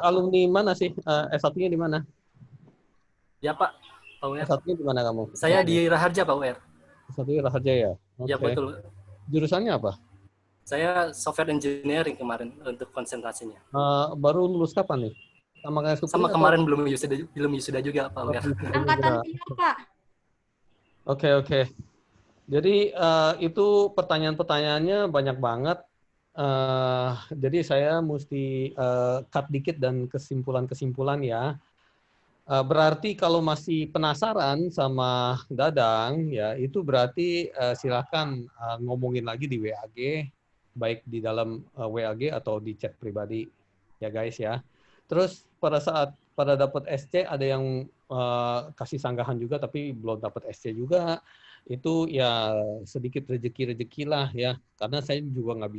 Alumni mana sih? S1-nya di mana? Ya Pak UR. S1-nya di mana kamu? Saya di Raharja Pak UR. S1-nya Raharja ya? Iya betul. Jurusannya apa? Saya software engineering kemarin untuk konsentrasinya. Baru lulus kapan nih? Sama kemarin belum wisuda juga Pak UR. Angkatan 3 Pak. Oke. Jadi itu pertanyaan-pertanyaannya banyak banget. Jadi saya mesti cut dikit dan kesimpulan ya. Berarti kalau masih penasaran sama Dadang ya itu berarti silakan ngomongin lagi di WAG, baik di dalam WAG atau di chat pribadi ya guys ya. Terus pada dapat SC ada yang kasih sanggahan juga tapi belum dapat SC juga. Itu ya sedikit rezeki lah ya, karena saya juga nggak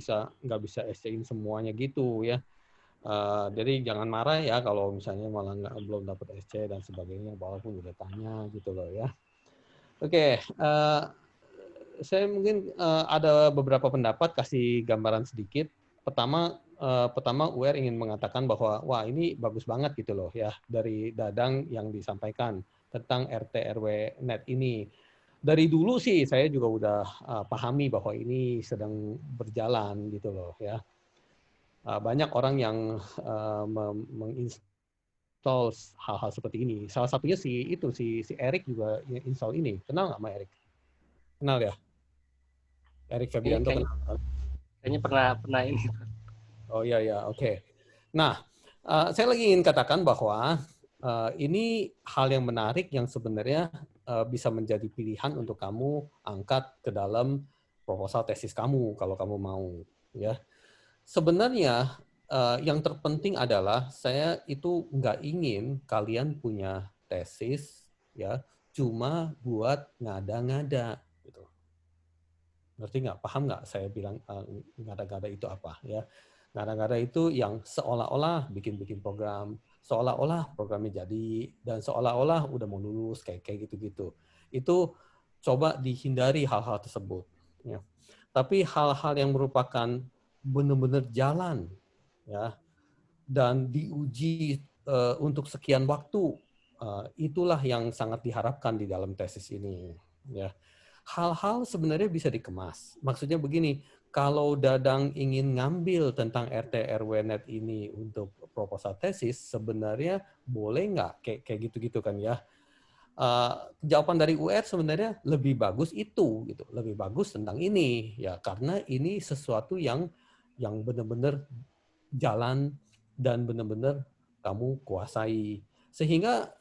bisa SC-in semuanya gitu ya. Jadi jangan marah ya kalau misalnya malah belum dapat SC dan sebagainya walaupun udah tanya gitu loh ya. Oke, saya mungkin ada beberapa pendapat, kasih gambaran sedikit. Pertama UR ingin mengatakan bahwa wah ini bagus banget gitu loh ya dari Dadang yang disampaikan tentang RT RW net ini. Dari dulu sih saya juga udah pahami bahwa ini sedang berjalan gitu loh ya. Banyak orang yang menginstall hal-hal seperti ini. Salah satunya si Eric juga install ini. Kenal nggak sama Eric? Kenal ya? Eric Fabianto kenal? Kayaknya pernah ini. Oh iya oke. Nah, saya lagi ingin katakan bahwa ini hal yang menarik yang sebenarnya bisa menjadi pilihan untuk kamu angkat ke dalam proposal tesis kamu kalau kamu mau ya. Sebenarnya yang terpenting adalah saya itu nggak ingin kalian punya tesis ya cuma buat ngada-ngada gitu. Ngerti nggak? Paham nggak saya bilang ngada-ngada itu apa ya? Ngada-ngada itu yang seolah-olah bikin program, seolah-olah programnya jadi, dan seolah-olah udah mau lulus kayak gitu-gitu. Itu coba dihindari hal-hal tersebut Ya. Tapi hal-hal yang merupakan benar-benar jalan, ya, dan diuji untuk sekian waktu, itulah yang sangat diharapkan di dalam tesis ini. Ya. Hal-hal sebenarnya bisa dikemas. Maksudnya begini, kalau Dadang ingin ngambil tentang RT/RW-Net ini untuk proposal tesis, sebenarnya boleh nggak kayak gitu-gitu kan ya? Jawaban dari UR sebenarnya lebih bagus itu, gitu, lebih bagus tentang ini, ya karena ini sesuatu yang benar-benar jalan dan benar-benar kamu kuasai. Sehingga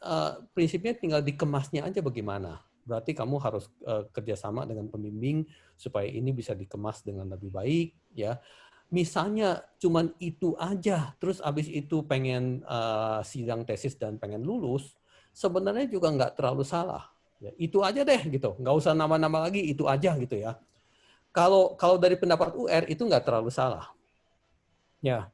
prinsipnya tinggal dikemasnya aja bagaimana. Berarti kamu harus kerjasama dengan pembimbing supaya ini bisa dikemas dengan lebih baik, ya. Misalnya cuman itu aja, terus abis itu pengen sidang tesis dan pengen lulus, sebenarnya juga nggak terlalu salah. Ya, itu aja deh gitu, nggak usah nama-nama lagi, itu aja gitu ya. Kalau dari pendapat UR itu nggak terlalu salah. Ya,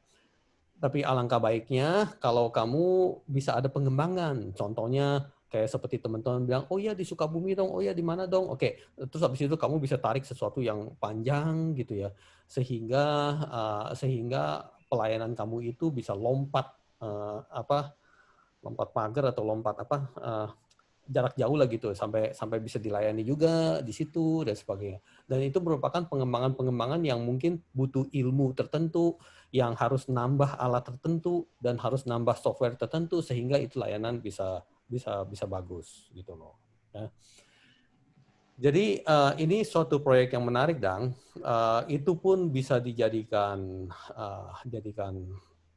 tapi alangkah baiknya kalau kamu bisa ada pengembangan, contohnya kayak seperti teman-teman bilang, oh ya di Sukabumi dong, oh ya di mana dong, oke. Terus habis itu kamu bisa tarik sesuatu yang panjang gitu ya, sehingga pelayanan kamu itu bisa lompat lompat pagar atau lompat jarak jauh lah gitu, sampai bisa dilayani juga di situ dan sebagainya. Dan itu merupakan pengembangan yang mungkin butuh ilmu tertentu, yang harus nambah alat tertentu dan harus nambah software tertentu sehingga itu layanan bisa bagus gitu loh. Ya. Jadi ini suatu proyek yang menarik, Dang. Itu pun bisa dijadikan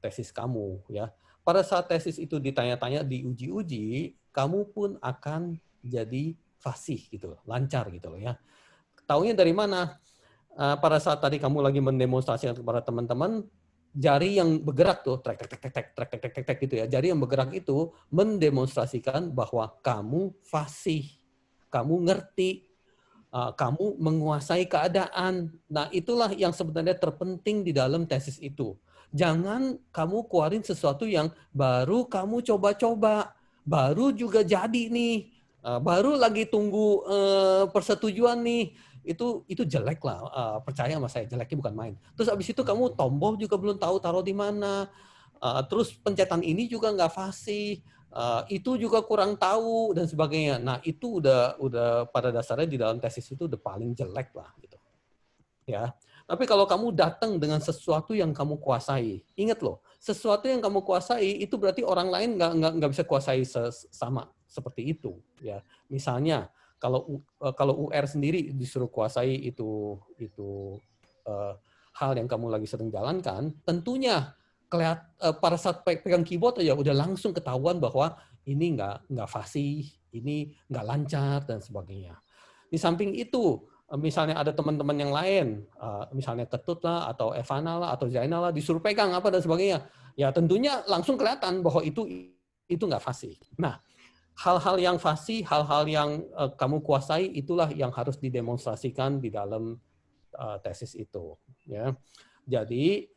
tesis kamu, ya. Pada saat tesis itu ditanya-tanya, diuji-uji, kamu pun akan jadi fasih gitu, lancar gitu loh ya. Taunya dari mana? Pada saat tadi kamu lagi mendemonstrasikan kepada teman-teman, jari yang bergerak tuh, trek gitu ya. Jari yang bergerak itu mendemonstrasikan bahwa kamu fasih, kamu ngerti, kamu menguasai keadaan. Nah, itulah yang sebenarnya terpenting di dalam tesis itu. Jangan kamu keluarin sesuatu yang baru kamu coba-coba, baru juga jadi nih, baru lagi tunggu persetujuan nih. Itu jelek lah, percaya sama saya, jeleknya bukan main. Terus abis itu kamu tombol juga belum tahu taruh di mana, terus pencetan ini juga nggak fasih, itu juga kurang tahu dan sebagainya. Nah itu udah pada dasarnya di dalam tesis itu udah paling jelek lah gitu, ya. Tapi kalau kamu datang dengan sesuatu yang kamu kuasai, ingat loh, sesuatu yang kamu kuasai itu berarti orang lain nggak bisa kuasai sama seperti itu, ya. Misalnya kalau UR sendiri disuruh kuasai itu hal yang kamu lagi sedang jalankan, tentunya pada saat pegang keyboard aja udah langsung ketahuan bahwa ini nggak fasih, ini nggak lancar dan sebagainya. Di samping itu, misalnya ada teman-teman yang lain, misalnya Ketut lah atau Evana lah atau Zainal lah disuruh pegang apa dan sebagainya, ya tentunya langsung kelihatan bahwa itu nggak fasih. Nah, hal-hal yang fasih, hal-hal yang kamu kuasai, itulah yang harus didemonstrasikan di dalam tesis itu. Ya. Jadi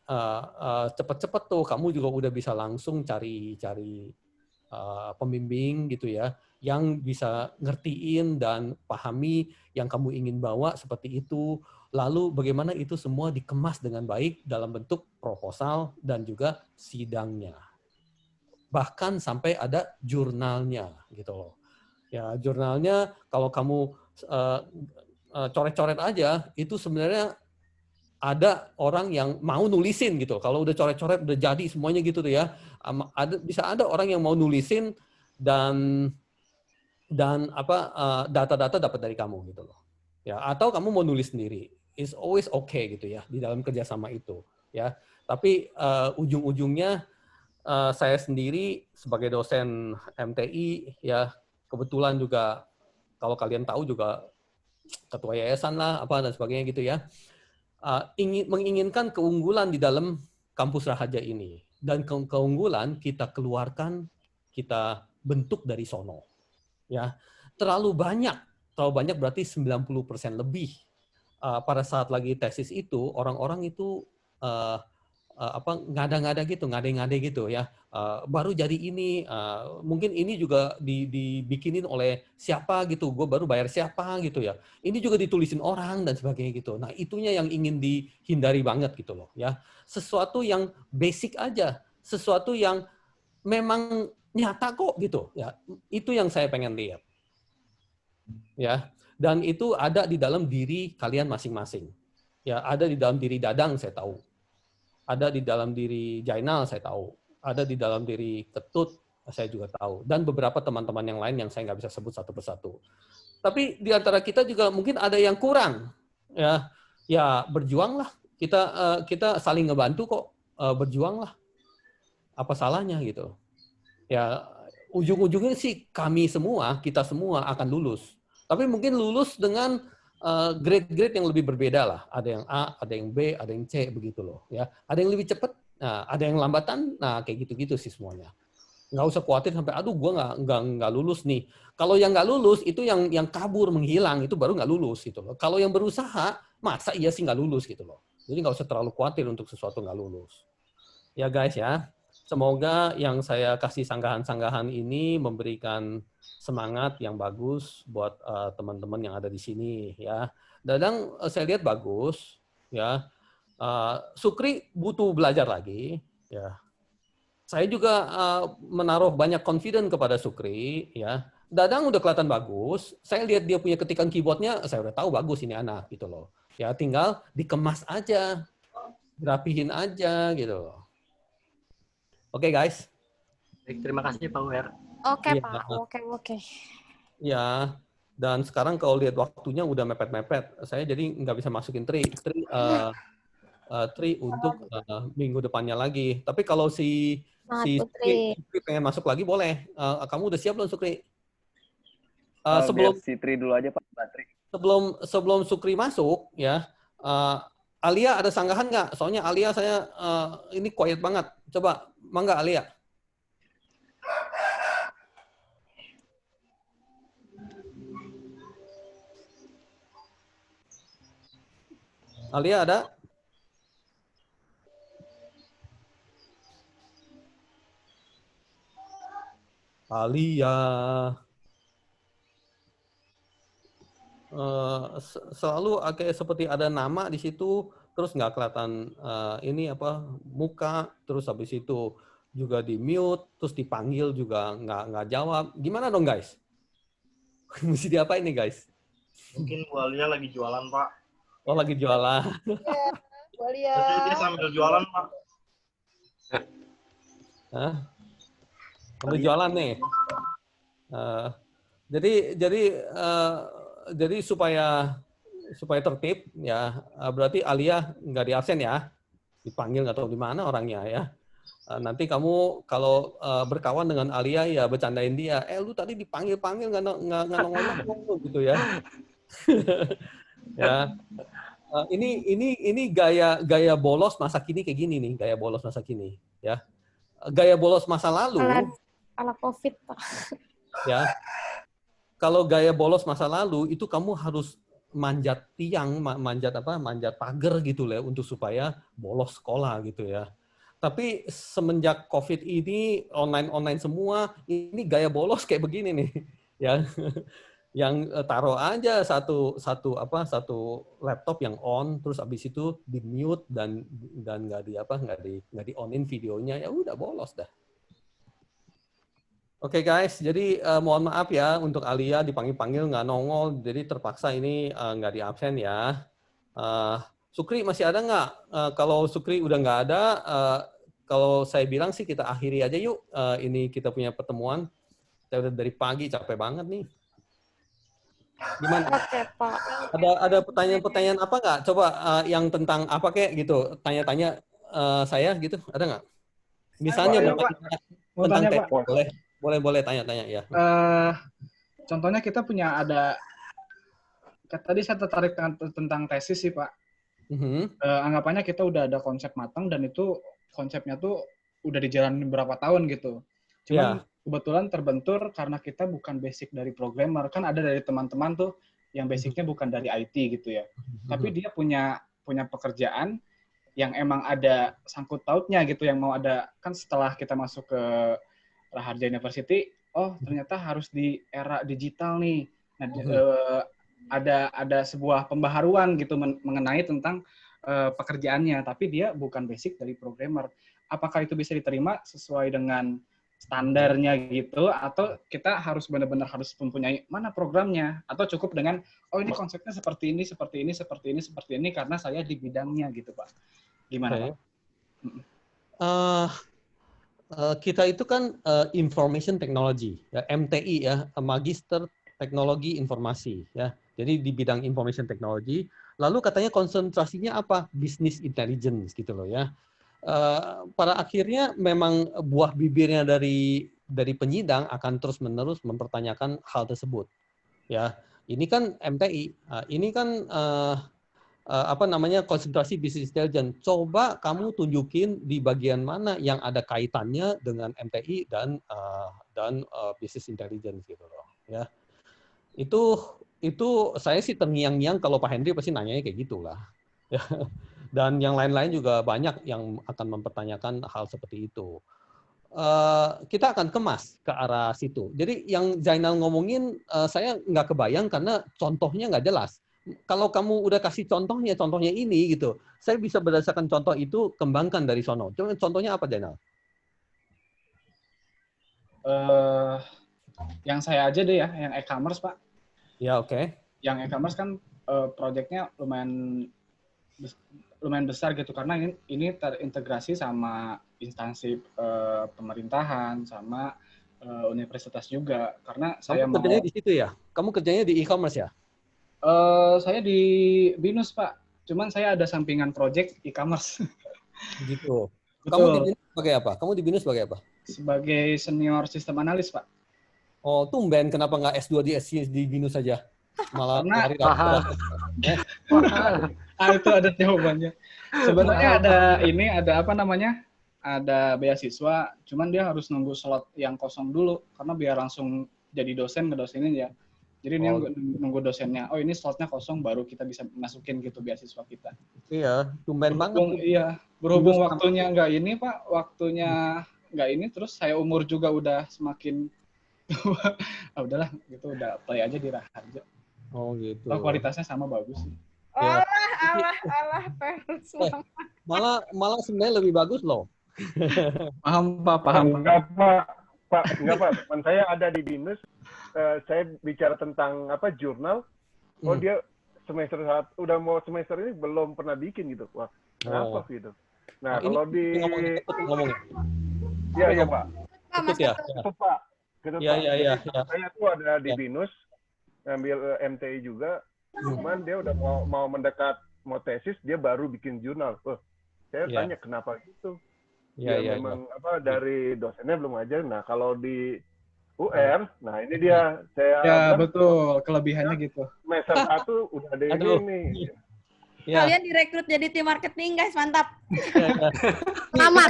cepat-cepat tuh kamu juga udah bisa langsung cari pembimbing gitu ya, yang bisa ngertiin dan pahami yang kamu ingin bawa seperti itu. Lalu bagaimana itu semua dikemas dengan baik dalam bentuk proposal dan juga sidangnya. Bahkan sampai ada jurnalnya gitu loh. Ya, jurnalnya kalau kamu coret-coret aja itu sebenarnya ada orang yang mau nulisin gitu. Kalau udah coret-coret udah jadi semuanya gitu tuh ya. Bisa ada orang yang mau nulisin dan data-data dapat dari kamu gitu loh. Ya, atau kamu mau nulis sendiri. It's always okay gitu ya di dalam kerjasama itu ya. Tapi ujung-ujungnya saya sendiri sebagai dosen MTI ya kebetulan juga kalau kalian tahu juga ketua yayasan lah apa dan sebagainya gitu ya, menginginkan keunggulan di dalam kampus Rahaja ini, dan keunggulan kita keluarkan, kita bentuk dari sono ya. Terlalu banyak berarti 90% lebih pada saat lagi tesis itu orang-orang itu ngada-ngada gitu, ngade-ngade gitu ya. Baru jadi ini, mungkin ini juga dibikinin oleh siapa gitu, gue baru bayar siapa gitu ya. Ini juga ditulisin orang dan sebagainya gitu. Nah, itunya yang ingin dihindari banget gitu loh ya. Sesuatu yang basic aja, sesuatu yang memang nyata kok gitu ya. Itu yang saya pengen lihat. Ya. Dan itu ada di dalam diri kalian masing-masing. Ya, ada di dalam diri Dadang saya tahu. Ada di dalam diri Jainal, saya tahu. Ada di dalam diri Ketut, saya juga tahu. Dan beberapa teman-teman yang lain yang saya nggak bisa sebut satu persatu. Tapi di antara kita juga mungkin ada yang kurang. Ya berjuanglah. Kita saling ngebantu kok. Berjuanglah. Apa salahnya gitu. Ya ujung-ujungnya sih kami semua, kita semua akan lulus. Tapi mungkin lulus dengan grade-grade yang lebih berbeda lah. Ada yang A, ada yang B, ada yang C, begitu loh. Ya, ada yang lebih cepat, nah, ada yang lambatan, nah kayak gitu-gitu sih semuanya. Nggak usah khawatir sampai, aduh, gue nggak lulus nih. Kalau yang nggak lulus itu yang kabur, menghilang, itu baru nggak lulus gitu loh. Kalau yang berusaha, masa iya sih nggak lulus gitu loh. Jadi nggak usah terlalu khawatir untuk sesuatu nggak lulus. Ya guys ya, semoga yang saya kasih sanggahan-sanggahan ini memberikan semangat yang bagus buat teman-teman yang ada di sini ya. Dadang saya lihat bagus ya. Sukri butuh belajar lagi ya. Saya juga menaruh banyak confident kepada Sukri ya. Dadang udah kelihatan bagus. Saya lihat dia punya ketikan keyboardnya, saya udah tahu bagus ini anak gitu loh. Ya tinggal dikemas aja, rapihin aja gitu loh. Oke guys. Baik, terima kasih Pak Wer. Oke, Ya. Pak. Oke. Ya, dan sekarang kalau lihat waktunya udah mepet-mepet, saya jadi nggak bisa masukin tri untuk minggu depannya lagi. Tapi kalau si Sukri pengen masuk lagi boleh. Kamu udah siap belum Sukri? Sebelum si Tri dulu aja Pak. Sebelum Sukri masuk ya, Alia ada sanggahan nggak? Soalnya Alia saya ini quiet banget. Coba, mangga Alia. Alia ada? Alia. Selalu kayak seperti ada nama di situ, terus nggak kelihatan ini apa muka, terus habis itu juga di mute, terus dipanggil juga nggak jawab. Gimana dong guys? Mesti diapain nih guys? Mungkin Bu Alia lagi jualan Pak. Oh lagi jualan. Ya, Bu Alia. Jadi dia sambil jualan Pak. Hah? Sambil jualan nih. Jadi supaya tertib ya, berarti Alia nggak di absen ya, dipanggil nggak tahu di mana orangnya ya. Nanti kamu kalau berkawan dengan Alia ya bercandain dia, lu tadi dipanggil nggak nongol gitu ya. Ya, ini gaya bolos masa kini kayak gini nih, gaya bolos masa kini ya. Gaya bolos masa lalu. Ala COVID Pak. Ya. Kalau gaya bolos masa lalu itu kamu harus manjat tiang, manjat pagar gitu lah untuk supaya bolos sekolah gitu ya. Tapi semenjak COVID ini online semua, ini gaya bolos kayak begini nih, ya. Yang taruh aja satu laptop yang on, terus abis itu di mute dan nggak di onin videonya, ya udah bolos dah. Oke guys, jadi mohon maaf ya untuk Alia dipanggil-panggil nggak nongol, jadi terpaksa ini nggak di absen ya. Sukri masih ada nggak? Kalau Sukri udah nggak ada, kalau saya bilang sih kita akhiri aja yuk. Ini kita punya pertemuan. Saya udah dari pagi capek banget nih. Gimana? Oke Pak. Ada pertanyaan-pertanyaan apa nggak? Coba yang tentang apa kayak gitu, tanya-tanya saya gitu, ada nggak? Misalnya tentang Pak. Boleh tanya-tanya ya. Contohnya kita punya tadi saya tertarik tentang tesis sih Pak. Anggapannya kita udah ada konsep matang dan itu konsepnya tuh udah dijalanin berapa tahun gitu. Cuman kebetulan terbentur karena kita bukan basic dari programmer. Kan ada dari teman-teman tuh yang basicnya bukan dari IT gitu ya. Tapi dia punya pekerjaan yang emang ada sangkut pautnya gitu, yang mau ada, kan setelah kita masuk ke Raharja University, oh ternyata harus di era digital nih. Nah, ada sebuah pembaharuan gitu mengenai tentang pekerjaannya, tapi dia bukan basic dari programmer. Apakah itu bisa diterima sesuai dengan standarnya gitu, atau kita harus benar-benar harus mempunyai mana programnya, atau cukup dengan oh ini konsepnya seperti ini karena saya di bidangnya gitu Pak. Gimana Pak? Kita itu kan information technology, ya, MTI ya, Magister Teknologi Informasi ya. Jadi di bidang information technology, lalu katanya konsentrasinya apa? Business intelligence gitu loh ya. Pada akhirnya memang buah bibirnya dari penyidang akan terus-menerus mempertanyakan hal tersebut. Ya, ini kan MTI, ini kan konsentrasi business intelligence. Coba kamu tunjukin di bagian mana yang ada kaitannya dengan MTI dan business intelligence gitu loh. Ya, itu saya sih terngiang-ngiang kalau Pak Henry pasti nanyanya kayak gitulah. Ya. Dan yang lain-lain juga banyak yang akan mempertanyakan hal seperti itu. Kita akan kemas ke arah situ. Jadi yang Zainal ngomongin, saya nggak kebayang karena contohnya nggak jelas. Kalau kamu udah kasih contohnya ini gitu, saya bisa berdasarkan contoh itu kembangkan dari sono. Cuma contohnya apa, Zainal? Yang saya aja deh ya, yang e-commerce Pak. Ya oke. Yang e-commerce kan proyeknya lumayan besar gitu, karena ini terintegrasi sama instansi pemerintahan sama universitas juga. Karena saya Kamu kerjanya di situ ya? Kamu kerjanya di e-commerce ya? Saya di BINUS Pak. Cuman saya ada sampingan project e-commerce. Gitu. Kamu di BINUS sebagai apa? Sebagai senior sistem analis Pak. Oh, tumben kenapa nggak S2 di BINUS saja? Malah lari itu ada jawabannya. Sebenarnya ada beasiswa, cuman dia harus nunggu slot yang kosong dulu karena biar langsung jadi dosen ngedosenin ya. Jadi dia nunggu dosennya. Oh ini slotnya kosong baru kita bisa masukin gitu beasiswa kita. Iya, tumben banget. Iya, berhubung waktunya nggak ini Pak, waktunya nggak ini, terus saya umur juga udah semakin udahlah gitu, udah apply aja di Raharja. Oh gitu. Kualitasnya sama bagus sih. Alah, malah sebenarnya lebih bagus loh. Paham Pak. Enggak Pak. Teman saya ada di BINUS, saya bicara tentang jurnal. Oh dia semester 1 udah mau semester ini belum pernah bikin gitu. Wah, kenapa gitu? Nah, kalau di ngomongnya. Iya Pak. Ikut ya. Pak. Iya. Saya tuh ada di BINUS, ngambil MTI juga. Cuman dia udah mau mendekat mau tesis, dia baru bikin jurnal. Saya tanya kenapa gitu. Memang dari dosennya belum ajar. Nah kalau di UR, nah ini dia saya. Betul, kelebihannya gitu. Semester 1 udah ada ini. Kalian direkrut jadi tim marketing guys, mantap. Selamat.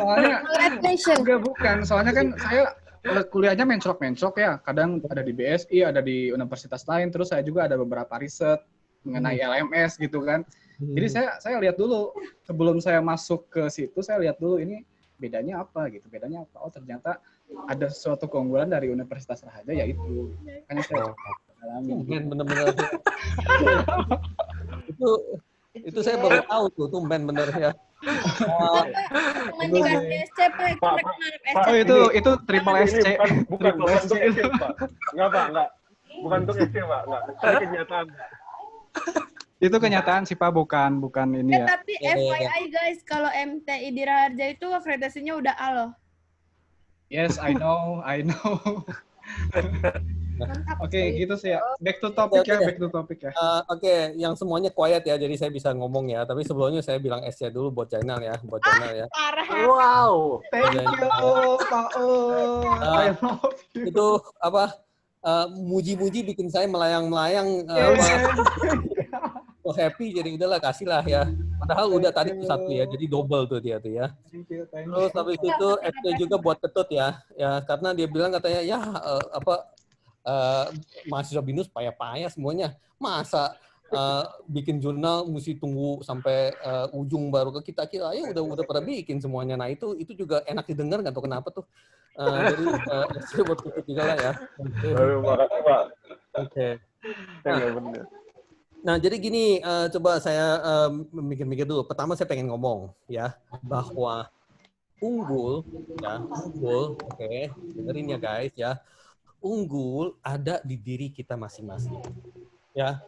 Bukan, soalnya kan saya kuliahnya mencok ya. Kadang ada di BSI, ada di universitas lain. Terus saya juga ada beberapa riset mengenai LMS gitu kan. Jadi saya lihat dulu sebelum saya masuk ke situ, saya lihat dulu ini bedanya apa gitu. Oh ternyata ada suatu keunggulan dari Universitas Raharja yaitu makanya saya alami. Bener-bener. itu saya baru tahu tuh, tumben bener ya. Itu triple SC. Bukan untuk SC, Pak. Enggak. Bukan untuk SC, Pak. Enggak. Ini kenyataan. Itu kenyataan sih Pak, bukan ini ya. Tapi FYI guys, kalau MTI di Raharja itu akreditasinya udah A loh. Yes, I know. Oke, gitu sih ya. Back to topic ya. Oke, yang semuanya quiet ya, jadi saya bisa ngomong ya. Tapi sebelumnya saya bilang SC dulu buat channel ya, ya. Parah. Wow. Thank you, Pak Itu muji-muji bikin saya melayang-melayang. Happy, jadi udahlah kasihlah ya. Padahal udah tadi satu ya, jadi double tuh dia tuh ya. Terus habis itu SC juga buat Ketut ya, karena dia bilang katanya mahasiswa BINUS payah-payah semuanya. Masa bikin jurnal mesti tunggu sampai ujung baru ke kita. Ya udah pada bikin semuanya. Nah itu juga enak didengar nggak tahu kenapa tuh. Jadi saya buat tutup juga lah ya. Makasih Pak. Oke. Benar. Nah, jadi gini, coba saya mikir-mikir dulu. Pertama saya pengen ngomong ya bahwa unggul, oke, dengerin ya guys ya. Unggul ada di diri kita masing-masing. Ya,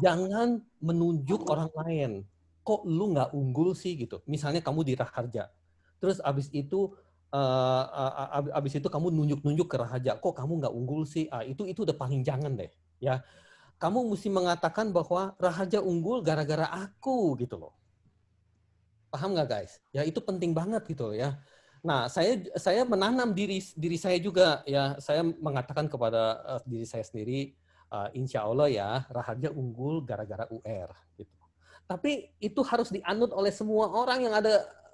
jangan menunjuk orang lain. Kok lu nggak unggul sih gitu? Misalnya kamu di Raharja, terus abis itu kamu nunjuk-nunjuk ke Raharja. Kok kamu nggak unggul sih? Itu udah paling jangan deh. Ya, kamu mesti mengatakan bahwa Raharja unggul gara-gara aku gitu loh. Paham nggak guys? Ya itu penting banget gitu ya. Nah, saya menanam diri saya juga ya. Saya mengatakan kepada diri saya sendiri, insya Allah ya, Raharja unggul gara-gara UR. Gitu. Tapi itu harus dianut oleh semua orang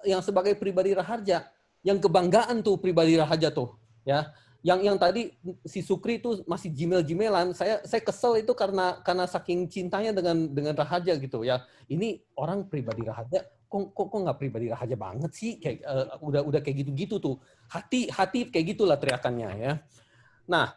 yang sebagai pribadi Raharja, yang kebanggaan tuh pribadi Raharja tuh, ya. Yang tadi si Sukri itu masih Gmail-Gmailan, saya kesel itu karena saking cintanya dengan Raharja gitu ya. Ini orang pribadi Raharja kok nggak pribadi Raharja banget sih, kayak udah kayak gitu-gitu tuh. Hati kayak gitulah teriakannya ya. Nah,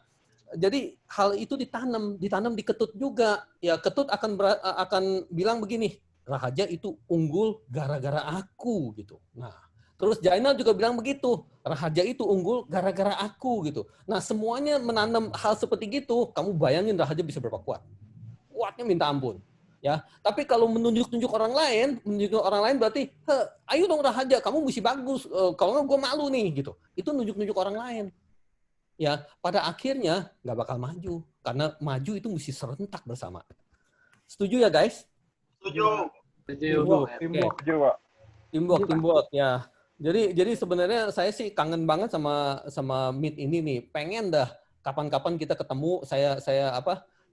jadi hal itu ditanam di Ketut juga. Ya Ketut akan bilang begini, Raharja itu unggul gara-gara aku gitu. Nah, terus Jainal juga bilang begitu, Raharja itu unggul gara-gara aku gitu. Nah, semuanya menanam hal seperti gitu. Kamu bayangin Raharja bisa berapa kuat? Kuatnya minta ampun. Ya, tapi kalau menunjuk-nunjuk orang lain berarti, ayo dong Raharja, kamu mesti bagus. Kalau nggak gue malu nih gitu. Itu nunjuk-nunjuk orang lain. Ya, pada akhirnya nggak bakal maju karena maju itu mesti serentak bersama. Setuju ya guys? Setuju. Teamwork ya. Jadi sebenarnya saya sih kangen banget sama Meet ini nih. Pengen dah kapan-kapan kita ketemu, saya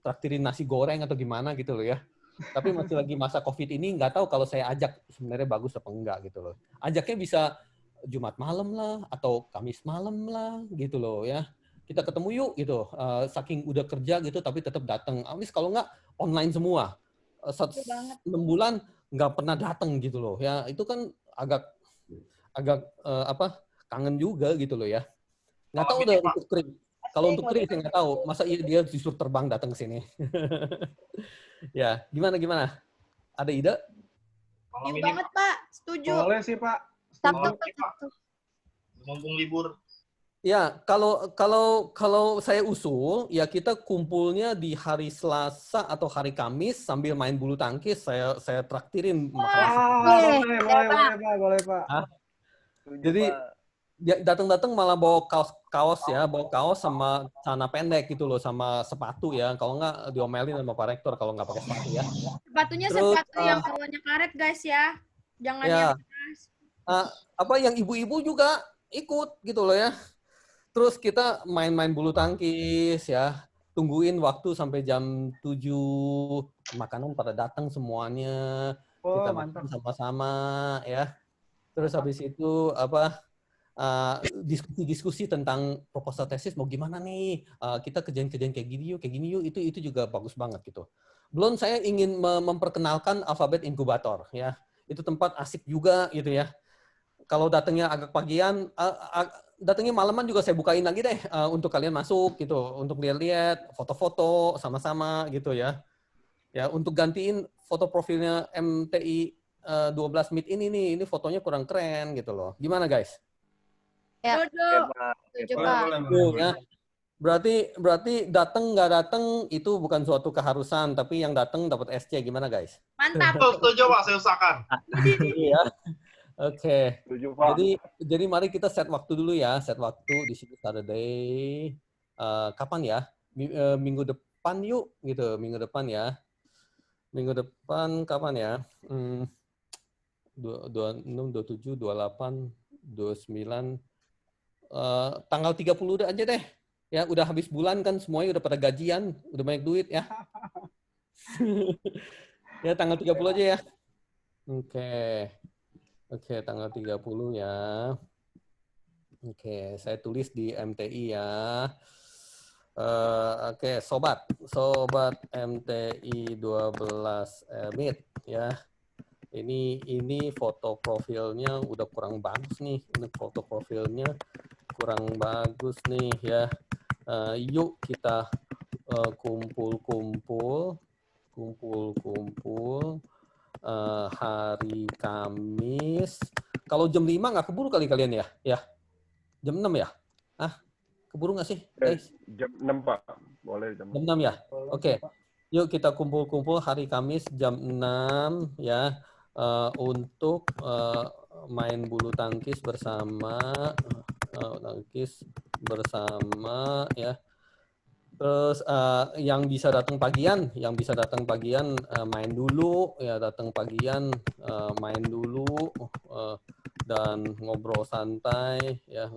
traktirin nasi goreng atau gimana gitu loh ya. Tapi masih lagi masa Covid ini, nggak tahu kalau saya ajak sebenarnya bagus apa enggak gitu loh. Ajaknya bisa Jumat malam lah atau Kamis malam lah gitu loh ya. Kita ketemu yuk gitu. Saking udah kerja gitu tapi tetap datang. Abis kalau nggak online semua. 6 bulan nggak pernah datang gitu loh ya. Itu kan agak kangen juga gitu loh ya. Nggak tahu udah untuk Kri. Kalau untuk Kri saya nggak tahu. Masa dia disuruh terbang datang ke sini. Ya, gimana? Ada ide? Setuju banget, Pak. Setuju. Boleh sih, Pak. Mumpung libur. Ya, kalau saya usul, ya kita kumpulnya di hari Selasa atau hari Kamis sambil main bulu tangkis. Saya traktirin Boleh, Pak. Jadi datang malah bawa kaos sama celana pendek gitu loh, sama sepatu ya. Kalau nggak diomelin sama Pak Rektor kalau nggak pakai sepatu ya. Sepatunya sepatu yang bawahnya karet guys ya. Jangan yang yang ibu-ibu juga ikut gitu loh ya. Terus kita main-main bulu tangkis ya. Tungguin waktu sampai jam 7. Makanan pada datang semuanya. Kita makan sama-sama ya. Terus habis itu diskusi tentang proposal tesis mau gimana nih, kita kerjain kayak gini yuk, itu juga bagus banget gitu. Belum saya ingin memperkenalkan Alphabet Inkubator ya, itu tempat asik juga gitu ya. Kalau datangnya agak pagian, datangnya malaman juga saya bukain lagi deh untuk kalian masuk gitu, untuk lihat-lihat foto-foto sama-sama gitu ya. Ya untuk gantiin foto profilnya MTI 12 Meet ini fotonya kurang keren gitu loh. Gimana guys? Ya. Setuju, Pak. Ya. Berarti datang nggak datang itu bukan suatu keharusan, tapi yang datang dapat SC. Gimana guys? Mantap. Setuju Pak, saya usahakan. Iya. Oke. Setuju, Pak. Jadi mari kita set waktu dulu ya, set waktu di sini Saturday. Kapan ya? Minggu depan yuk gitu, minggu depan ya. Minggu depan kapan ya? 26, 27, 28, 29. Tanggal 30 udah aja deh. Ya, udah habis bulan kan semuanya udah pada gajian, udah banyak duit ya. Ya, tanggal 30 aja ya. Oke, tanggal 30 ya. Oke, saya tulis di MTI ya. Oke, sobat MTI 12 Meet ya. Ini foto profilnya udah kurang bagus nih. Ini foto profilnya kurang bagus nih ya. Yuk kita kumpul-kumpul hari Kamis. Kalau jam 5 nggak keburu kali kalian ya? Ya, jam 6 ya? Keburu nggak sih, guys? Jam 6, Pak. Boleh jam 6. Jam 6 ya? Oke. Yuk kita kumpul-kumpul hari Kamis jam 6 ya untuk main bulu tangkis bersama ya. Terus yang bisa datang pagian main dulu ya, datang pagian main dulu dan ngobrol santai ya,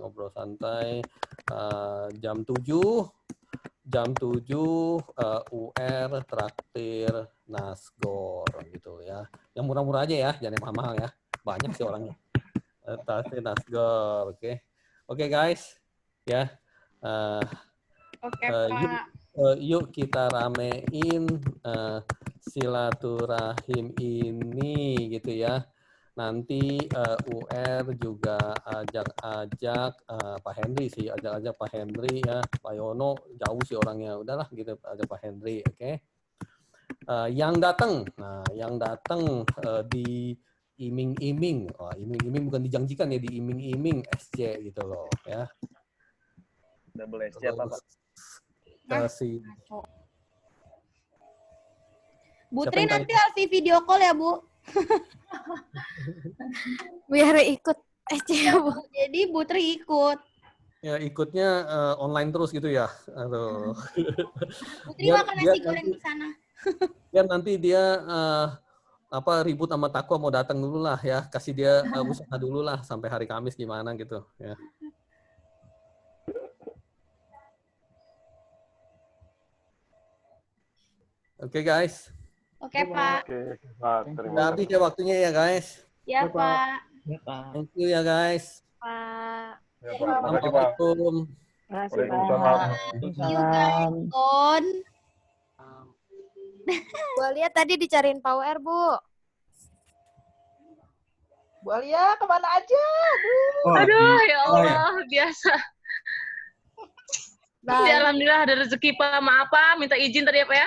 jam 7 UR traktir Nasgor gitu ya. Yang murah-murah aja ya, jangan yang mahal-mahal ya. Banyak sih orangnya. Traktir Nasgor, oke. Oke guys, ya. Yuk kita ramein silaturahim ini gitu ya. Nanti UR juga ajak Pak Henry sih, ajak Pak Henry ya. Pak Yono jauh sih orangnya, udahlah gitu, ajak Pak Henry, oke. Yang datang di iming-iming, iming-iming bukan dijanjikan ya, di iming-iming SC gitu loh ya. Double SC apa Pak? Kasih. Bu Tri nanti harus di video call ya Bu. Biar ikut SC ya Bu. Jadi Bu Tri ikut. Ya ikutnya online terus gitu ya. Aduh. Bu Tri makan nasi goreng di sana. Ya nanti dia ribut sama Takwa mau datang dulu lah ya. Kasih dia usaha dulu lah sampai hari Kamis gimana gitu ya. Oke guys. Oke Pak. Oke Pak. Udah habis ya waktunya ya guys. Ya Pak. Thank you ya guys. Pak. Ya, Pak. Makasih Pak. Waalaikumsalam. Thank you guys. On. Bu Alia tadi dicariin Pak UR, Bu. Bu Alia kemana aja, Bu? Aduh, ya Allah, biasa. Ya, alhamdulillah ada rezeki Pak. Maaf Pak, minta izin tadi apa ya?